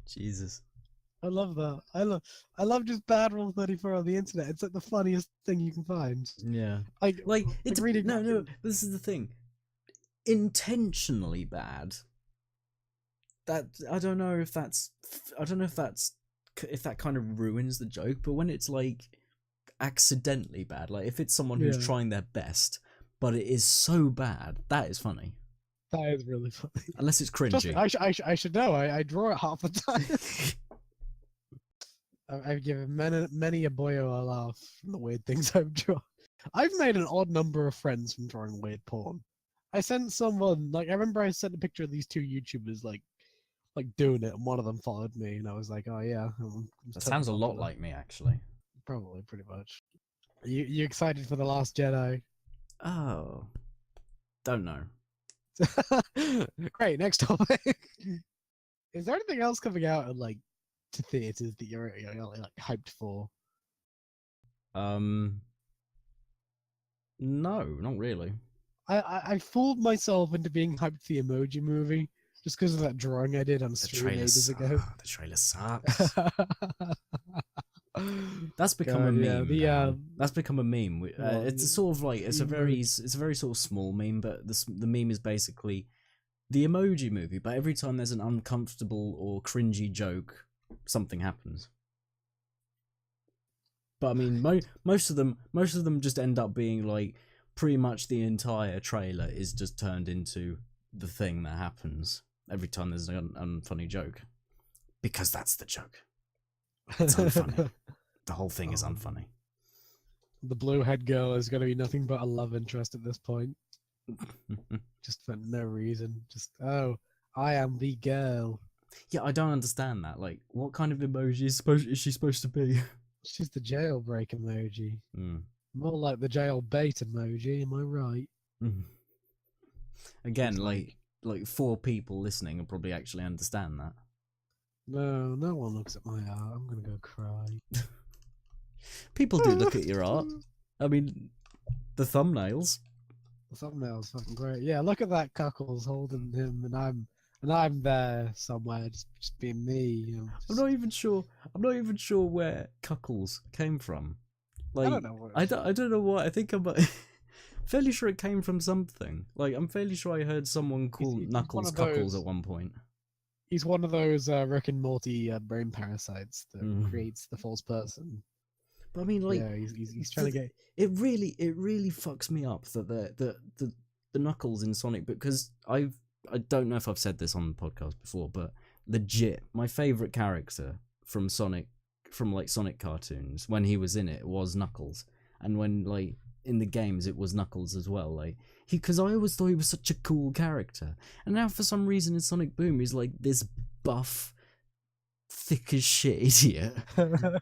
Jesus, I love that. I love just bad Rule 34 on the internet. It's like the funniest thing you can find. Yeah, like it's reading. No. This is the thing. Intentionally bad. That I don't know if that kind of ruins the joke, but when it's like accidentally bad, like if it's someone who's trying their best but it is so bad, that is funny. That is really funny, unless it's cringy. I should know. I draw it half the time. I've given many a boyo a laugh from the weird things I've drawn. I've made an odd number of friends from drawing weird porn. I sent someone, like, I remember I sent a picture of these two YouTubers, like, like doing it, and one of them followed me, and I was like, oh yeah. That sounds a lot like me, actually. Probably, pretty much. You excited for The Last Jedi? Oh, don't know. Great, next topic. Is there anything else coming out in like to theaters that you're like hyped for? No, not really. I fooled myself into being hyped for the Emoji Movie just because of that drawing I did on stream ages ago. The trailer sucks. That's become a God, meme. yeah, Now. That's become a meme. It's a sort of like it's a very sort of small meme, but the meme is basically the Emoji Movie. But every time there's an uncomfortable or cringy joke, something happens. But I mean, most of them just end up being like pretty much the entire trailer is just turned into the thing that happens every time there's an unfunny joke, because that's the joke. It's unfunny. The whole thing is unfunny. The blue head girl is going to be nothing but a love interest at this point. Just for no reason. Just, oh, I am the girl. Yeah, I don't understand that. Like, what kind of emoji is she supposed to be? She's the jailbreak emoji. Mm. More like the jailbait emoji, am I right? Mm. Again, like 4 people listening will probably actually understand that. No one looks at my art. I'm gonna go cry. People do look at your art. I mean, the thumbnails. The thumbnail's fucking great. Yeah, look at that Cuckles holding him, and I'm there somewhere, just being me. You know, I'm not even sure where Cuckles came from. Like, I don't know. I don't know what. I think I'm fairly sure it came from something. Like, I'm fairly sure I heard someone call Knuckles Cuckles at one point. He's one of those Rick and Morty brain parasites that creates the false person. But I mean, like, yeah, he's trying to get. It really fucks me up that the Knuckles in Sonic, because I don't know if I've said this on the podcast before, but legit, my favorite character from Sonic cartoons when he was in it was Knuckles, and when like in the games it was Knuckles as well. Like because I always thought he was such a cool character, and now for some reason in Sonic Boom he's like this buff, thick as shit idiot. And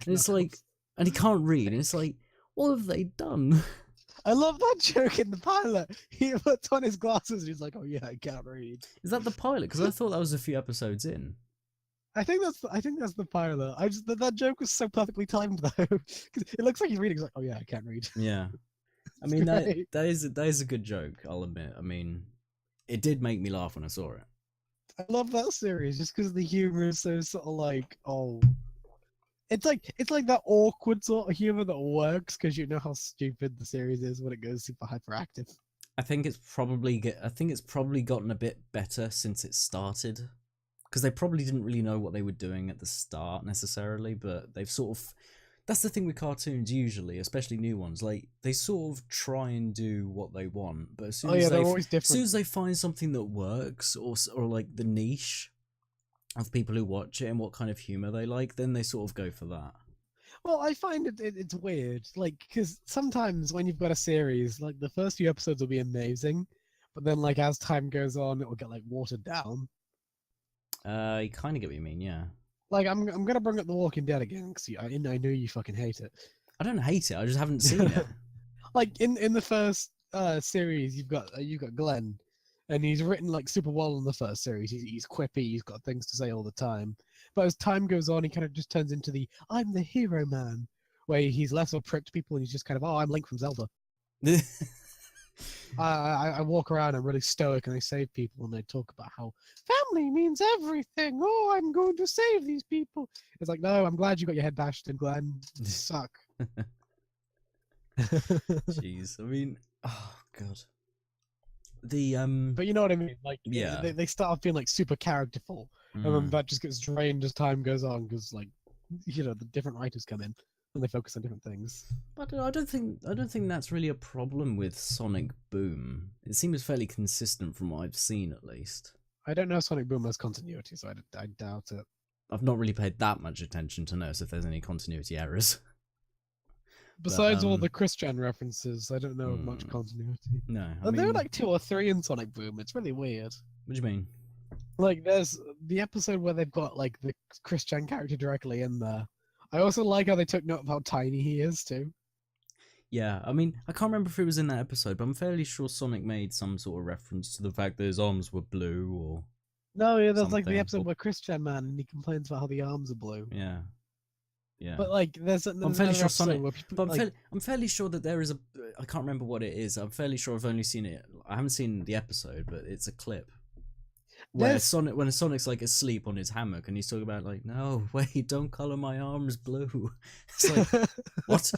it's like, and he can't read, and it's like, what have they done? I love that joke in the pilot. He puts on his glasses and he's like, "Oh yeah, I can't read." Is that the pilot? Because I thought that was a few episodes in. I think that's the pilot. That joke was so perfectly timed though, because it looks like he's reading. He's like, "Oh yeah, I can't read." Yeah, I mean that is a good joke. I'll admit. I mean, it did make me laugh when I saw it. I love that series just because the humor is so sort of like, oh, it's like that awkward sort of humor that works because you know how stupid the series is when it goes super hyperactive. I think it's probably gotten a bit better since it started, because they probably didn't really know what they were doing at the start necessarily, but they've sort of. That's the thing with cartoons usually, especially new ones. Like they sort of try and do what they want, but as soon as they find something that works, or like the niche of people who watch it and what kind of humor they like, then they sort of go for that. Well, I find it's weird, like, because sometimes when you've got a series, like the first few episodes will be amazing, but then like as time goes on, it will get like watered down. You kind of get what you mean, yeah. Like I'm gonna bring up The Walking Dead again because I know you fucking hate it. I don't hate it. I just haven't seen it. Like in the first series, you've got Glenn, and he's written like super well in the first series. He's quippy. He's got things to say all the time. But as time goes on, he kind of just turns into the "I'm the hero man," where he's less of a prick to people, and he's just kind of, "Oh, I'm Link from Zelda." I walk around, I'm really stoic, and I save people, and I talk about how family means everything. Oh, I'm going to save these people. It's like, no, I'm glad you got your head bashed in, Glenn. You suck. Jeez, I mean, oh god. But you know what I mean? Like, yeah, they start off being like super characterful, and then that just gets drained as time goes on because, like, you know, the different writers come in and they focus on different things. But I don't think that's really a problem with Sonic Boom. It seems fairly consistent from what I've seen, at least. I don't know if Sonic Boom has continuity, so I doubt it. I've not really paid that much attention to notice if there's any continuity errors. Besides all the Christian references, I don't know of much continuity. No, there are like 2 or 3 in Sonic Boom. It's really weird. What do you mean? Like, there's the episode where they've got like the Christian character directly in there. I also like how they took note of how tiny he is too. Yeah, I mean, I can't remember if it was in that episode, but I'm fairly sure Sonic made some sort of reference to the fact that his arms were blue or No, yeah, there's like the something. episode where Christian Man and he complains about how the arms are blue. Yeah, yeah. But like, there's I'm fairly another sure episode Sonic, where people but like I'm fairly sure that there is a. I can't remember what it is. I'm fairly sure I've only seen it. I haven't seen the episode, but it's a clip where there's Sonic, when Sonic's like asleep on his hammock, and he's talking about like, no, wait, don't color my arms blue. It's like, what?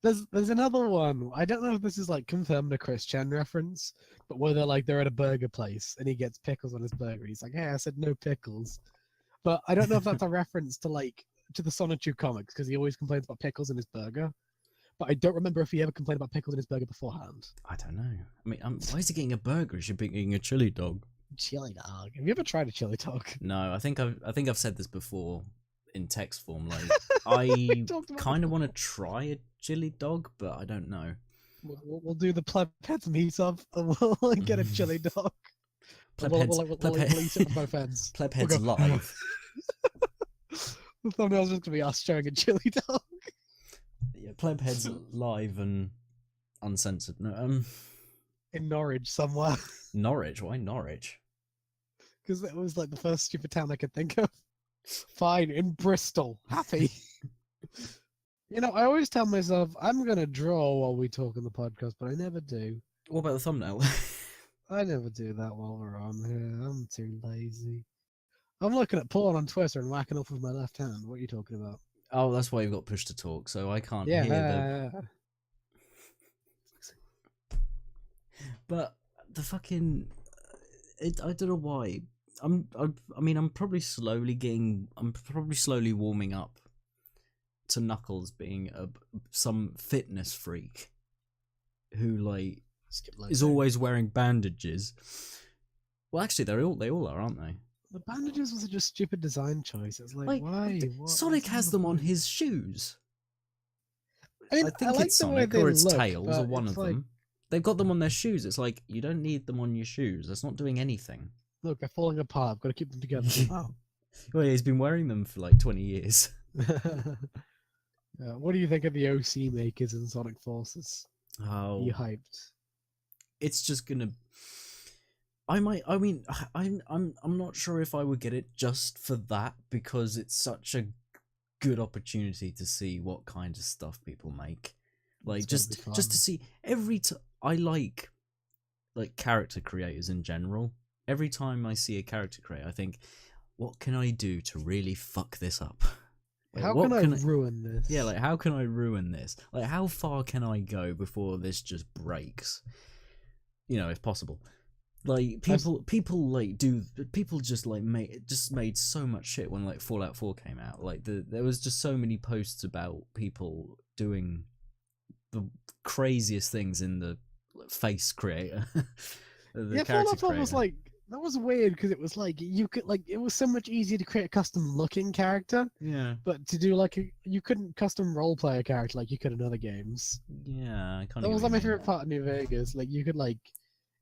there's another one. I don't know if this is like confirmed a Christian reference, but where they're at a burger place and he gets pickles on his burger. He's like, "Hey, I said no pickles." But I don't know if that's a reference to the Sonic 2 comics because he always complains about pickles in his burger. But I don't remember if he ever complained about pickles in his burger beforehand. I don't know. I mean, why is he getting a burger? He should be getting a chili dog. Chili dog. Have you ever tried a chili dog? No, I think I've said this before in text form. Like, I kind of want to try a chili dog, but I don't know. We'll do the PlebHeads meetup and we'll get a chili dog. We'll eat it from both ends. PlebHeads live. The thumbnail's just gonna be us showing a chili dog. Yeah, PlebHeads live and uncensored. No, In Norwich somewhere. Norwich? Why Norwich? Because it was like the first stupid town I could think of. Fine, in Bristol. Happy. You know, I always tell myself I'm gonna draw while we talk on the podcast, but I never do. What about the thumbnail? I never do that while we're on here. I'm too lazy. I'm looking at porn on Twitter and whacking off with my left hand. What are you talking about? Oh, that's why you've got push to talk, so I can't Yeah. hear the... But the fucking... I don't know why. I mean, I'm probably slowly warming up to Knuckles being some fitness freak who, like, is always wearing bandages. Well, actually, they all are, aren't they? The bandages was just a stupid design choice. It's like why? Sonic has them on his shoes. I mean, I think like it's the way Sonic they or it's look, Tails or but one it's of them. They've got them on their shoes. It's like, you don't need them on your shoes. That's not doing anything. Look, they're falling apart. I've got to keep them together. Oh. Well, yeah, he's been wearing them for like 20 years. What do you think of the OC makers in Sonic Forces? Oh, You hyped? it's just gonna. I mean, I'm not sure if I would get it just for that, because it's such a good opportunity to see what kind of stuff people make. Like, just to see I like character creators in general. Every time I see a character creator, I think, what can I do to really fuck this up? Like, how can I ruin this? Yeah, like, how can I ruin this? Like, how far can I go before this just breaks? You know, if possible. Like, people just made so much shit when like Fallout 4 came out. Like, there was just so many posts about people doing the craziest things in the face creator. Fallout 4 was like, that was weird because it was like you could it was so much easier to create a custom looking character. Yeah. But to do you couldn't custom role play a character like you could in other games. Yeah, I can't. That was like my favorite part of New Vegas. Like you could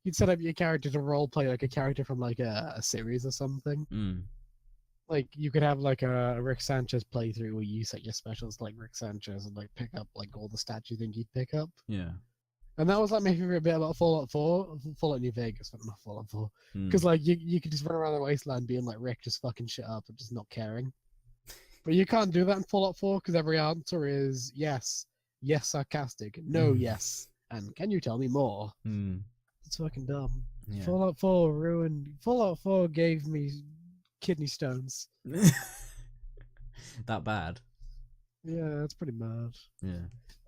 you'd set up your character to role play like a character from like a series or something. Mm. Like you could have like a Rick Sanchez playthrough where you set your specials like Rick Sanchez and like pick up like all the stats you think you'd pick up. Yeah. And that was like my favorite bit about Fallout New Vegas, but not Fallout 4. Because like you could just run around the wasteland being like Rick, just fucking shit up and just not caring. But you can't do that in Fallout 4 because every answer is yes, sarcastic, no, yes, and can you tell me more? It's fucking dumb. Yeah. Fallout 4 gave me kidney stones. That bad? Yeah, it's pretty bad. Yeah.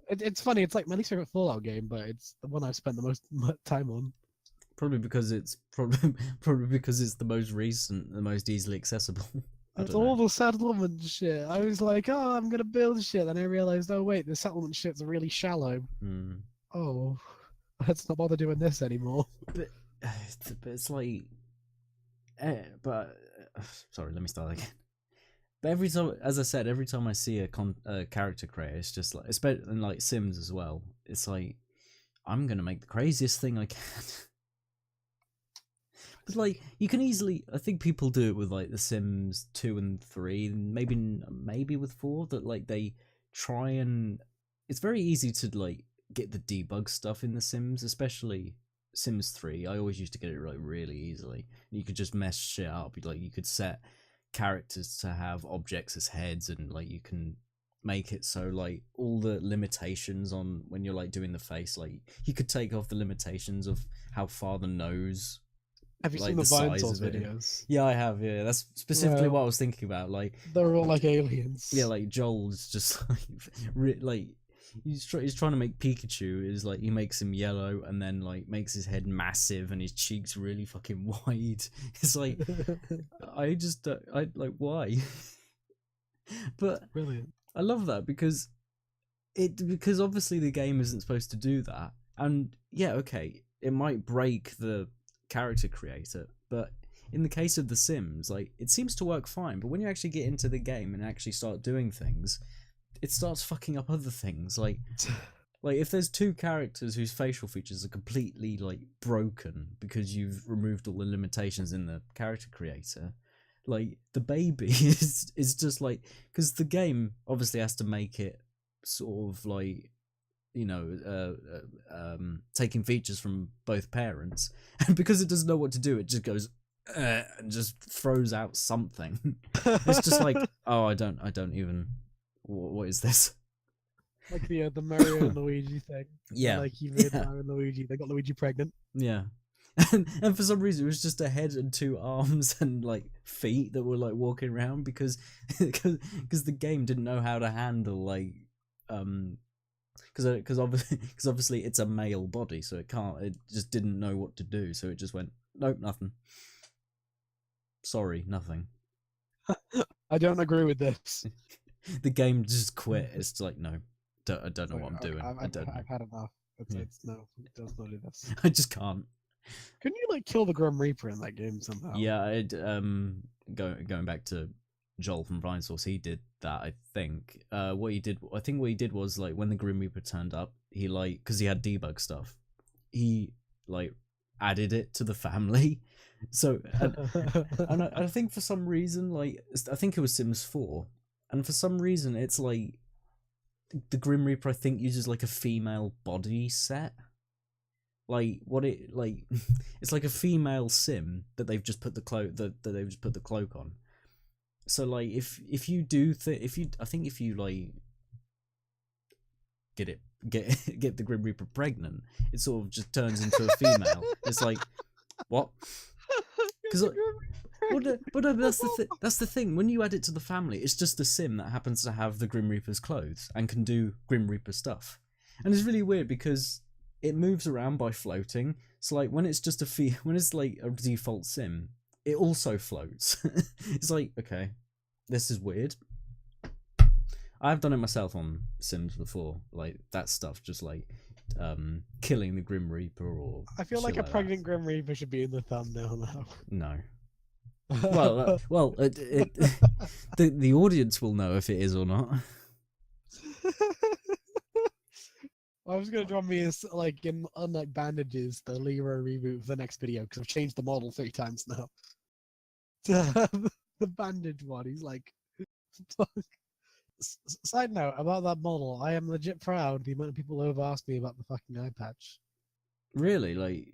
It's funny. It's like my least favorite Fallout game, but it's the one I've spent the most time on. Probably because it's the most recent, the most easily accessible. It's all the settlement shit. I was like, oh, I'm gonna build shit, and I realized, oh wait, the settlement shit's really shallow. Oh, let's not bother doing this anymore. But it's like, sorry, let me start again. But every time, as I said, every time I see a character creator, it's just like, especially in like Sims as well, it's like, I'm gonna make the craziest thing I can. But like, you can easily. I think people do it with like The Sims 2 and 3, and maybe with 4. That like they try and. It's very easy to like get the debug stuff in The Sims, especially Sims 3. I always used to get it like really easily. You could just mess shit up. Like you could set characters to have objects as heads, and like you can make it so like all the limitations on when you're like doing the face, like you could take off the limitations of how far the nose. Have you Like seen the the Vine size Source of it. videos? Yeah, I have. Yeah, that's specifically what I was thinking about. Like they're all like aliens. yeah, like Joel's just like he's trying to make Pikachu. Is like he makes him yellow and then like makes his head massive and his cheeks really fucking wide. It's like I like why. But Brilliant. I love that because obviously the game isn't supposed to do that, and yeah, okay, it might break the character creator, but in the case of The Sims, like it seems to work fine. But when you actually get into the game and actually start doing things, it starts fucking up other things. Like if there's two characters whose facial features are completely like broken because you've removed all the limitations in the character creator, like the baby is just like, because the game obviously has to make it sort of like, you know, taking features from both parents, and because it doesn't know what to do, it just goes and just throws out something. It's just like, oh, I don't even. What is this? Like the Mario and Luigi thing. Yeah, like you made Mario and Luigi. They got Luigi pregnant. Yeah. And for some reason it was just a head and two arms and like feet that were like walking around because the game didn't know how to handle like because obviously it's a male body, so it just didn't know what to do, so it just went, nope, nothing, sorry, nothing. I don't agree with this. The game just quit. It's like, no, I don't know what I'm doing. I've don't know. I've had enough. No, it does not do this. I just can't. Couldn't you like kill the Grim Reaper in that game somehow? Yeah, going back to Joel from Vine Source, he did that. I think what he did was like when the Grim Reaper turned up, he like, because he had debug stuff, he like added it to the family. So and I think for some reason, like I think it was Sims 4, and for some reason it's like the Grim Reaper I think uses like a female body set. Like what it like, it's like a female sim that they've just put the cloak on. So like if you do I think if you like get the Grim Reaper pregnant, it sort of just turns into a female. It's like, what? Because but that's the thing. When you add it to the family, it's just a sim that happens to have the Grim Reaper's clothes and can do Grim Reaper stuff, and it's really weird because it moves around by floating. So like when it's just when it's like a default sim, it also floats. It's like, okay, this is weird. I've done it myself on Sims before, like that stuff, just like killing the Grim Reaper or. I feel like a pregnant Grim Reaper should be in the thumbnail now. No. Well, the audience will know if it is or not. I was gonna draw me as like in unlike bandages the Leroy reboot for the next video because I've changed the model 3 times now. The bandage one, he's like. Side note about that model, I am legit proud the amount of people who have asked me about the fucking eye patch. Really, like,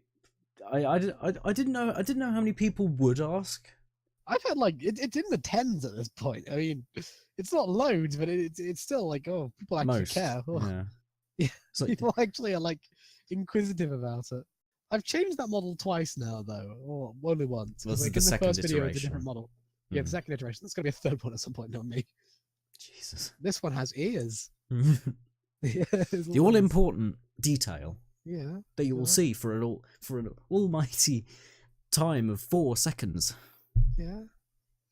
I didn't know how many people would ask. I've had like it's in the tens at this point. I mean, it's not loads, but it's still like, oh, people actually care. Oh. Yeah, like, people actually are like inquisitive about it. I've changed that model twice now, though, or only once. Well, this like is the in the first second video, iteration. it's a different model. Yeah, the second iteration. There's gonna be a third one at some point, not me. Jesus. This one has ears. The all important detail. Yeah. That you will see for an almighty time of 4 seconds. Yeah.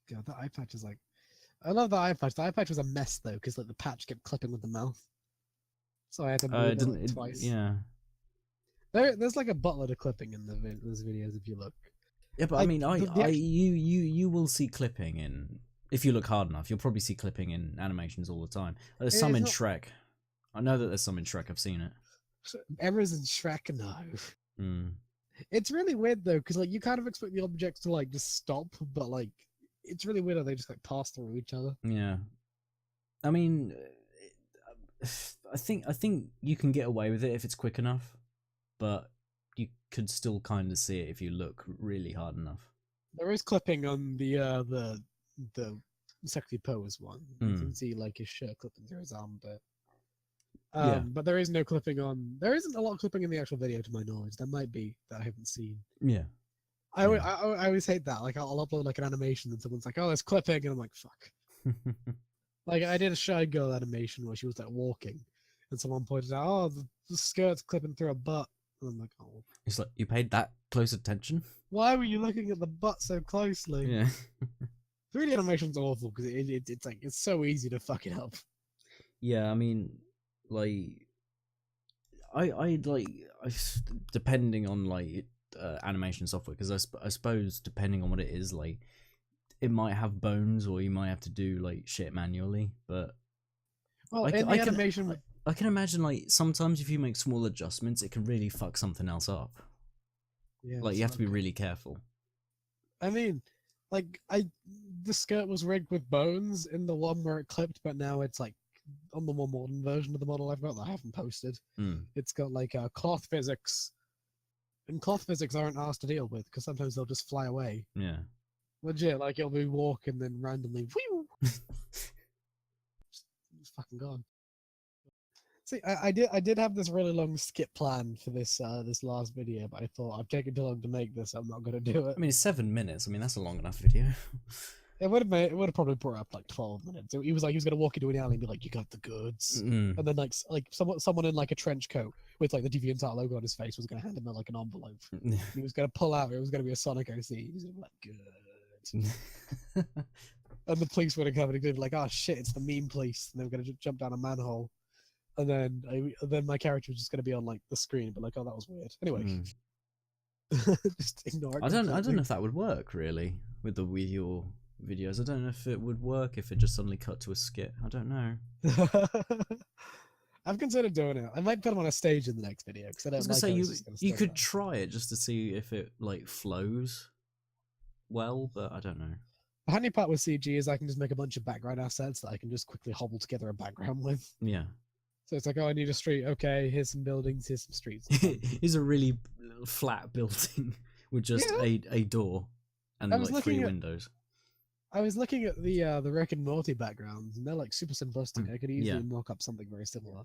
God, that eye patch is like. I love the eye patch. The eye patch was a mess though, because like the patch kept clipping with the mouth. So I had to move it twice. Yeah. There's like a buttload of clipping in those videos if you look. Yeah, but like, I mean, you will see clipping in. If you look hard enough, you'll probably see clipping in animations all the time. There's some in Shrek. I know that there's some in Shrek. I've seen it. Errors in Shrek, no. It's really weird though, because like you kind of expect the objects to like just stop, but like it's really weird how they just like pass through each other. Yeah. I mean, I think you can get away with it if it's quick enough, but you could still kind of see it if you look really hard enough. There is clipping on the sexy pose one. You can see like his shirt clipping through his arm bit. Yeah. But there is no clipping on. There isn't a lot of clipping in the actual video, to my knowledge. There might be that I haven't seen. Yeah. I always hate that. Like I'll upload like an animation and someone's like, "Oh, there's clipping," and I'm like, "Fuck." Like I did a Shy Girl animation where she was like walking, and someone pointed out, "Oh, the skirt's clipping through a butt," and I'm like, "Oh." It's like, you paid that close attention? Why were you looking at the butt so closely? Yeah. 3D animation's awful because it's like it's so easy to fuck it up. Yeah, I mean, like, I depending on like animation software, because I suppose depending on what it is, like, it might have bones or you might have to do like shit manually. But well, I can imagine like sometimes if you make small adjustments, it can really fuck something else up. Yeah, like you have to be really careful. I mean, like the skirt was rigged with bones in the one where it clipped, but now it's like on the more modern version of the model I've got that I haven't posted. It's got like cloth physics, and cloth physics aren't asked to deal with because sometimes they'll just fly away. Yeah. Legit, like you'll be walking, then randomly, whew, it's fucking gone. See, I did have this really long skip plan for this this last video, but I thought I've taken too long to make this. I'm not gonna do it. I mean, it's 7 minutes. I mean, that's a long enough video. It would have probably brought up like 12 minutes. He was gonna walk into an alley and be like, "You got the goods," and then like someone in like a trench coat with like the DeviantArt logo on his face was gonna hand him like an envelope. He was gonna pull out. It was gonna be a Sonic OC. He was gonna be like, "Good." And the police would have come and he'd be like, "Oh shit, it's the meme police!" And they were gonna jump down a manhole. And then my character was just gonna be on like the screen, but like, "Oh, that was weird." Anyway, just ignore it. I don't know if that would work really with your videos. I don't know if it would work if it just suddenly cut to a skit. I don't know. I've considered doing it. I might put him on a stage in the next video because I don't was like. Gonna say you could try it just to see if it like flows well, but I don't know. The handy part with CG is I can just make a bunch of background assets that I can just quickly hobble together a background with. Yeah. So it's like, "Oh, I need a street. Okay, here's some buildings. Here's some streets." Here's a really flat building with just a door and like 3 windows. I was looking at the Rick and Morty backgrounds, and they're like super simplistic. I could easily mock up something very similar.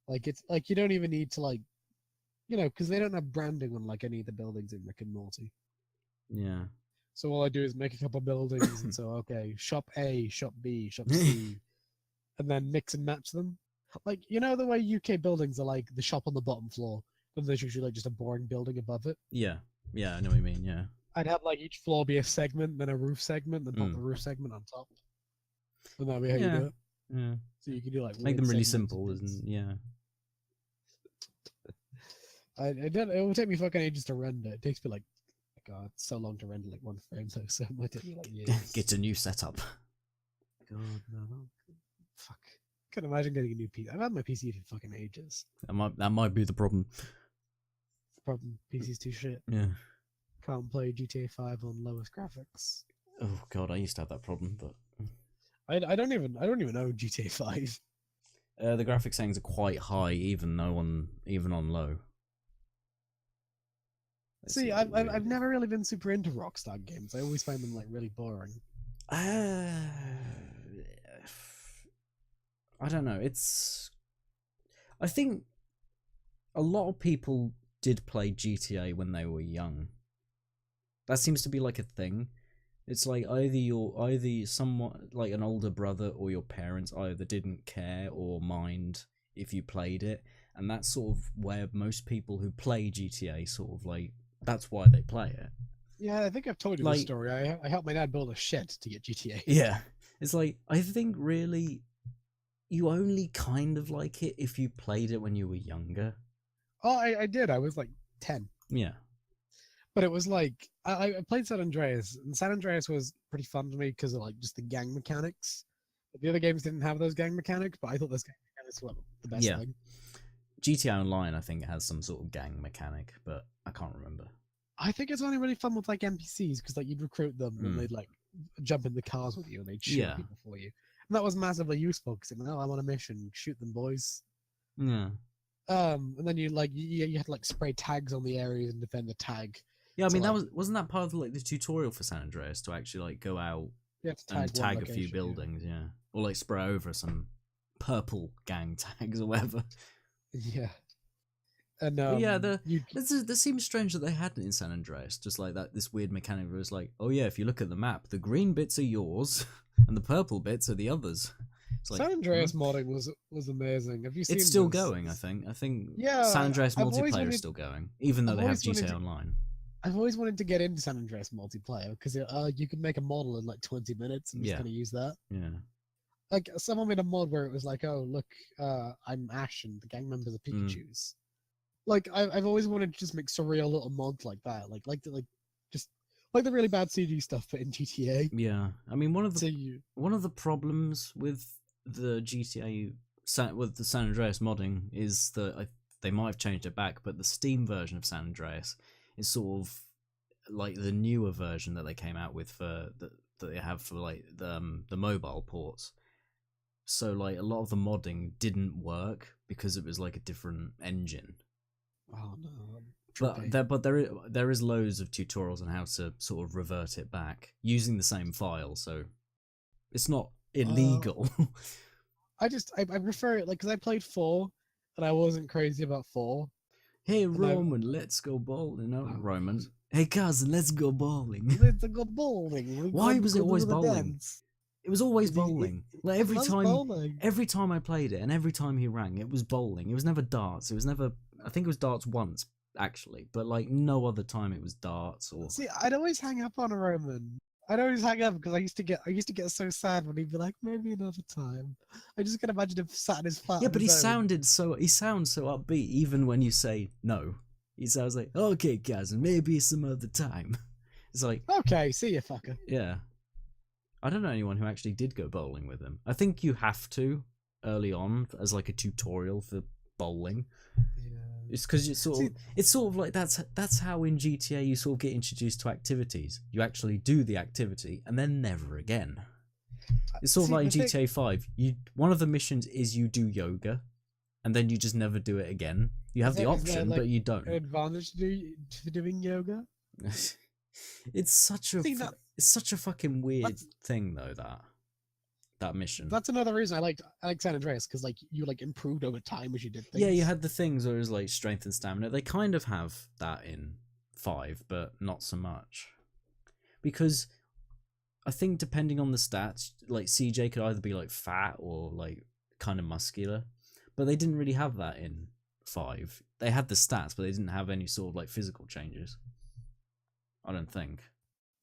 Like it's like you don't even need to like, because they don't have branding on like any of the buildings in Rick and Morty. Yeah. So all I do is make a couple buildings, and so okay, shop A, shop B, shop C, and then mix and match them. Like the way UK buildings are like the shop on the bottom floor, and there's usually like just a boring building above it. Yeah, I know what you mean. Yeah. I'd have like each floor be a segment, then a roof segment, then put the roof segment on top. And that'd be how you do it. Yeah. So you can do like make them really simple, and yeah. It will take me fucking ages to render. It takes me like, God, it's so long to render like one frame, so it might take me like years. Get a new setup. God, no. Fuck. I can't imagine getting a new PC. I've had my PC for fucking ages. That might be the problem. The problem, PC's too shit. Yeah. Can't play GTA 5 on lowest graphics. Oh God, I used to have that problem, but I don't even know GTA 5. The graphics settings are quite high, even on low. See, I've never really been super into Rockstar games. I always find them like really boring. I don't know. I think a lot of people did play GTA when they were young. That seems to be like a thing. It's like either someone like an older brother or your parents either didn't care or mind if you played it, and that's sort of where most people who play GTA sort of like that's why they play it. Yeah, I think I've told you this story. I helped my dad build a shed to get GTA. Yeah, it's like I think really you only kind of like it if you played it when you were younger. Oh, I did. I was like 10. Yeah. But it was like I played San Andreas, and San Andreas was pretty fun to me because of like just the gang mechanics. The other games didn't have those gang mechanics, but I thought those gang mechanics were the best thing. GTA Online, I think, has some sort of gang mechanic, but I can't remember. I think it's only really fun with like NPCs because like you'd recruit them and they'd like jump in the cars with you and they'd shoot people for you. And that was massively useful because I'm on a mission, shoot them, boys. Yeah. And then you had to like spray tags on the areas and defend the tag. Yeah, I mean wasn't that part of like the tutorial for San Andreas to actually like go out and tag a few buildings, yeah. Or like spray over some purple gang tags or whatever. Yeah. And that seems strange that they hadn't in San Andreas, just like that this weird mechanic where it's like, oh yeah, if you look at the map, the green bits are yours and the purple bits are the others. It's like, San Andreas modding was amazing. Have you seen it's still going, I think. Yeah, San Andreas multiplayer is still going, even though they have GTA Online. I've always wanted to get into San Andreas multiplayer because you can make a model in like 20 minutes and just kind of use that. Yeah. Like someone made a mod where it was like, oh look, I'm Ash and the gang members are Pikachu's. Like I've always wanted to just make surreal little mods like that, just like the really bad CG stuff, but in GTA. Yeah, I mean one of the problems with the GTA with the San Andreas modding is that they might have changed it back, but the Steam version of San Andreas is sort of like the newer version that they came out with that they have for like the mobile ports. So like a lot of the modding didn't work because it was like a different engine. Oh no! But there is loads of tutorials on how to sort of revert it back using the same file, so it's not illegal. I prefer it because I played 4 and I wasn't crazy about 4. Hey Roman, let's go bowling. No, Roman. Hey cousin, let's go bowling. Let's go bowling. Why was it always bowling? It was always bowling. Like every time I played it, and every time he rang, it was bowling. It was never darts. It was never. I think it was darts once actually, but like no other time it was darts or. See, I'd always hang up on a Roman. I'd always hang up because I used to get so sad when he'd be like, maybe another time. I just can imagine him sat in his flat. Yeah, but he sounds so upbeat even when you say no. He sounds like, okay, cousin, maybe some other time. It's like, okay, see you, fucker. Yeah. I don't know anyone who actually did go bowling with him. I think you have to early on as like a tutorial for bowling. Yeah. It's because it's sort of like that's how in GTA you sort of get introduced to activities. You actually do the activity and then never again. It's sort of like in GTA 5. One of the missions is you do yoga, and then you just never do it again. You have the option, but you don't. An advantage to doing yoga? It's such a fucking weird thing though, that mission. That's another reason I like San Andreas, because like you like improved over time as you did things. Yeah, you had the things where it was like strength and stamina. They kind of have that in 5, but not so much. Because I think depending on the stats, like CJ could either be like fat or like kind of muscular. But they didn't really have that in 5. They had the stats, but they didn't have any sort of like physical changes. I don't think.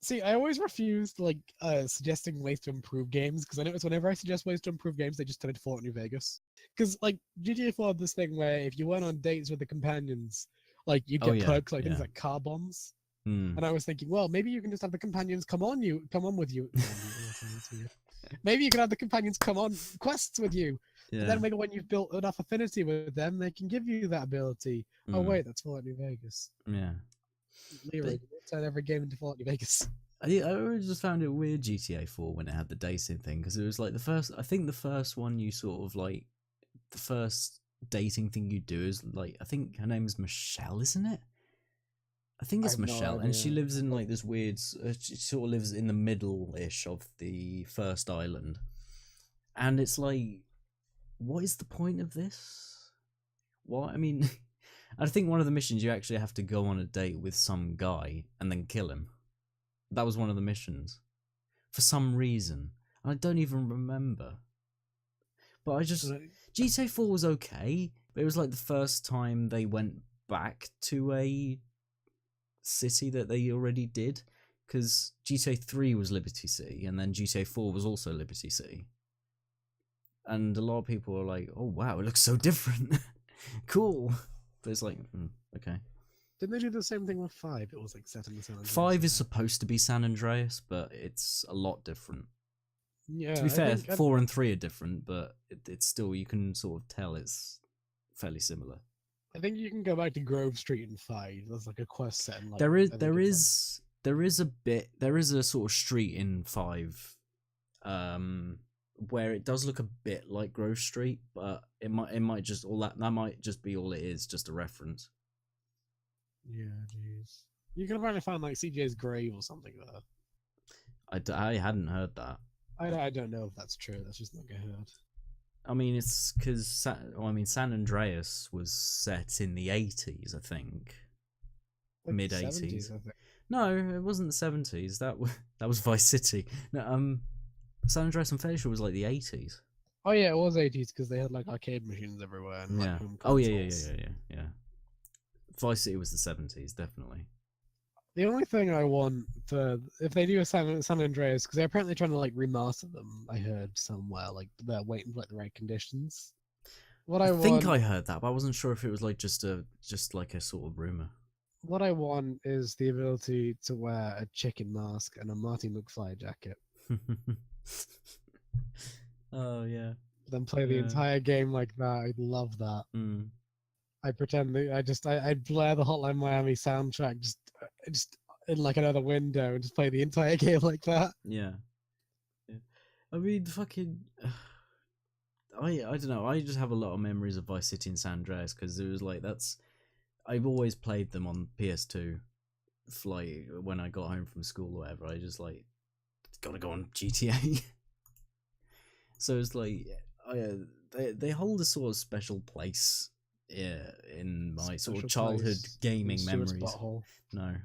See, I always refused like suggesting ways to improve games, because I notice whenever I suggest ways to improve games, they just turn into Fallout New Vegas. Because like GTA 4 had this thing where if you went on dates with the companions, like you'd get perks like things like car bombs. And I was thinking, well, maybe you can just have the companions come on with you. Maybe you can have the companions come on quests with you. Yeah. And then maybe when you've built enough affinity with them, they can give you that ability. Oh wait, that's Fallout New Vegas. Yeah. Leroy, turn every game into Fallout New Vegas. I always just found it weird GTA 4 when it had the dating thing, because it was like the first one you sort of like, the first dating thing you do is like, I think her name is Michelle, isn't it? I think it's Michelle, and she lives in like this weird, she sort of lives in the middle-ish of the first island. And it's like, what is the point of this? What? I mean, I think one of the missions you actually have to go on a date with some guy and then kill him. That was one of the missions. For some reason. And I don't even remember. But GTA 4 was okay, but it was like the first time they went back to a city that they already did, because GTA 3 was Liberty City, and then GTA 4 was also Liberty City. And a lot of people are like, oh wow, it looks so different. Cool. But it's like, okay. Didn't they do the same thing with 5? It was like set in the San Andreas. 5 is supposed to be San Andreas, but it's a lot different. Yeah. To be fair, 4 and 3 are different, but it's still, you can sort of tell it's fairly similar. I think you can go back to Grove Street and 5. There's like a quest set in like There is a sort of street in 5, where it does look a bit like Grove Street, but it might just that might just be all it is, just a reference. Yeah, jeez. You can apparently find like CJ's grave or something there. I hadn't heard that. I don't know if that's true. That's just not what I heard. I mean, it's because San Andreas was set in the 80s, I think, Like mid the 80s. 70s, I think. No, it wasn't the 70s. That was Vice City. No, San Andreas, I'm fairly sure, was like the 80s. Oh yeah, it was 80s because they had like arcade machines everywhere. And, like, Yeah. home Oh consoles. yeah. Vice City was the 70s, definitely. The only thing I want for if they do a San Andreas, because they're apparently trying to like remaster them. I heard somewhere like they're waiting for like the right conditions. I think I heard that, but I wasn't sure if it was like just like a sort of rumor. What I want is the ability to wear a chicken mask and a Marty McFly jacket. Oh yeah. Then play the entire game like that. I'd love that. Mm. I pretend that I'd blare the Hotline Miami soundtrack just in like another window and just play the entire game like that. Yeah. I mean, fucking. I don't know. I just have a lot of memories of Vice City and San Andreas because it was like I've always played them on PS2. Like when I got home from school or whatever, I just like gotta go on GTA. So it's like they hold a sort of special place in my sort of childhood gaming memories. Butthole. No,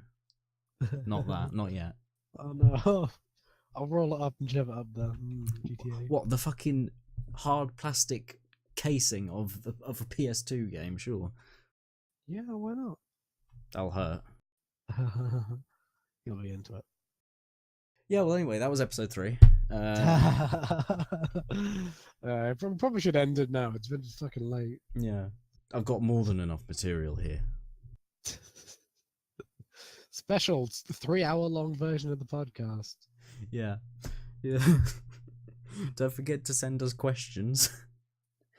not that, not yet. Oh no! I'll roll it up and shove it up there. GTA. What, the fucking hard plastic casing of a PS2 game? Sure. Yeah, why not? That'll hurt. You'll be into it. Yeah. Well, anyway, that was episode 3. I probably should end it now. It's been fucking late. Yeah. I've got more than enough material here. Special 3-hour-long version of the podcast. Yeah. Don't forget to send us questions.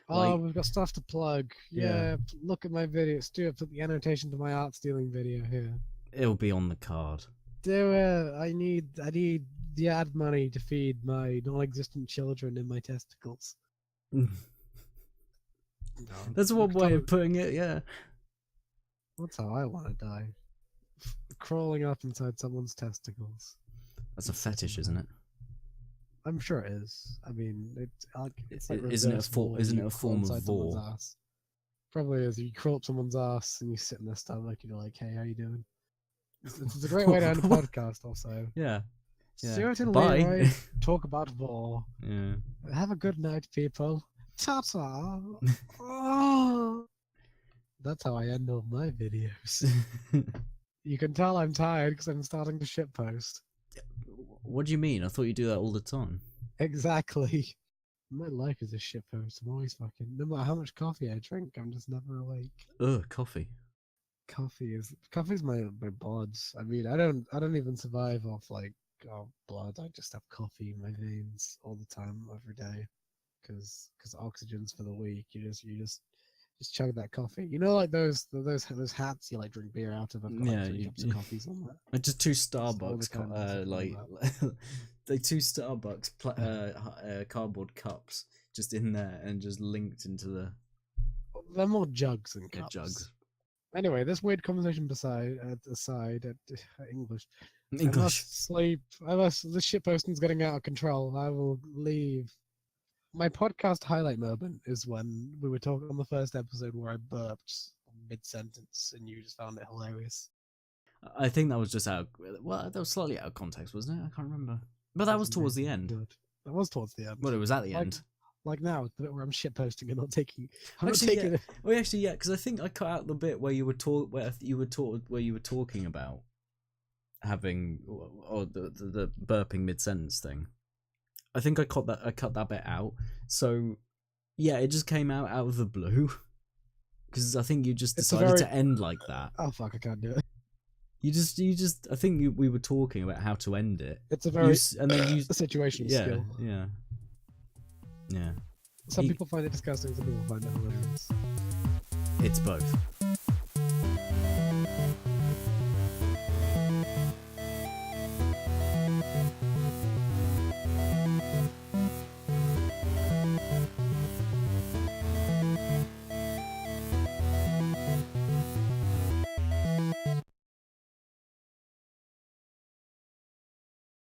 Oh, we've got stuff to plug. Yeah, look at my video. Stuart, put the annotation to my art stealing video here. It'll be on the card. Do it. I need the ad money to feed my non-existent children in my testicles. No, that's one way of putting it. Yeah. That's how I want to die. Crawling up inside someone's testicles. That's a fetish, isn't it? I'm sure it is. I mean, it's like isn't it a form of vor? Ass. Probably is. You crawl up someone's ass and you sit in their stomach and you're like, "Hey, how you doing?" It's a great way to end a podcast. Also, yeah. Stuart and Leroy talk about vor. Yeah. Have a good night, people. Ta-ta. Oh. That's how I end all my videos. You can tell I'm tired because I'm starting to shitpost. What do you mean? I thought you do that all the time. Exactly. My life is a shitpost. I'm always fucking. No matter how much coffee I drink, I'm just never awake. Ugh, coffee. Coffee's my blood. I mean, I don't even survive off like blood. I just have coffee in my veins all the time, every day, because oxygen's for the weak. You just chug that coffee. You know, like those hats you like drink beer out of. I've got like 3 cups of coffees on that. Just 2 Starbucks, they 2 Starbucks cardboard cups just in there and just linked into the. They're more jugs than cups. Jugs. Anyway, this weird conversation aside, English. I English. must sleep. The shitposting's getting out of control. I will leave. My podcast highlight moment is when we were talking on the first episode where I burped mid-sentence and you just found it hilarious. I think that was just that was slightly out of context, wasn't it? I can't remember. But that was towards the end. Good. That was towards the end. Well, it was at the end. Like now, the bit where I'm shitposting and not taking. Actually, yeah, because I think I cut out the bit where you were talking about having or the burping mid-sentence thing. I think I cut that bit out. So yeah, it just came out of the blue because I think you just decided to end like that. Oh fuck, I can't do it. You just. I think we were talking about how to end it. It's a very situational skill. Yeah. Yeah. Some people find it disgusting. Some people find it hilarious. It's both.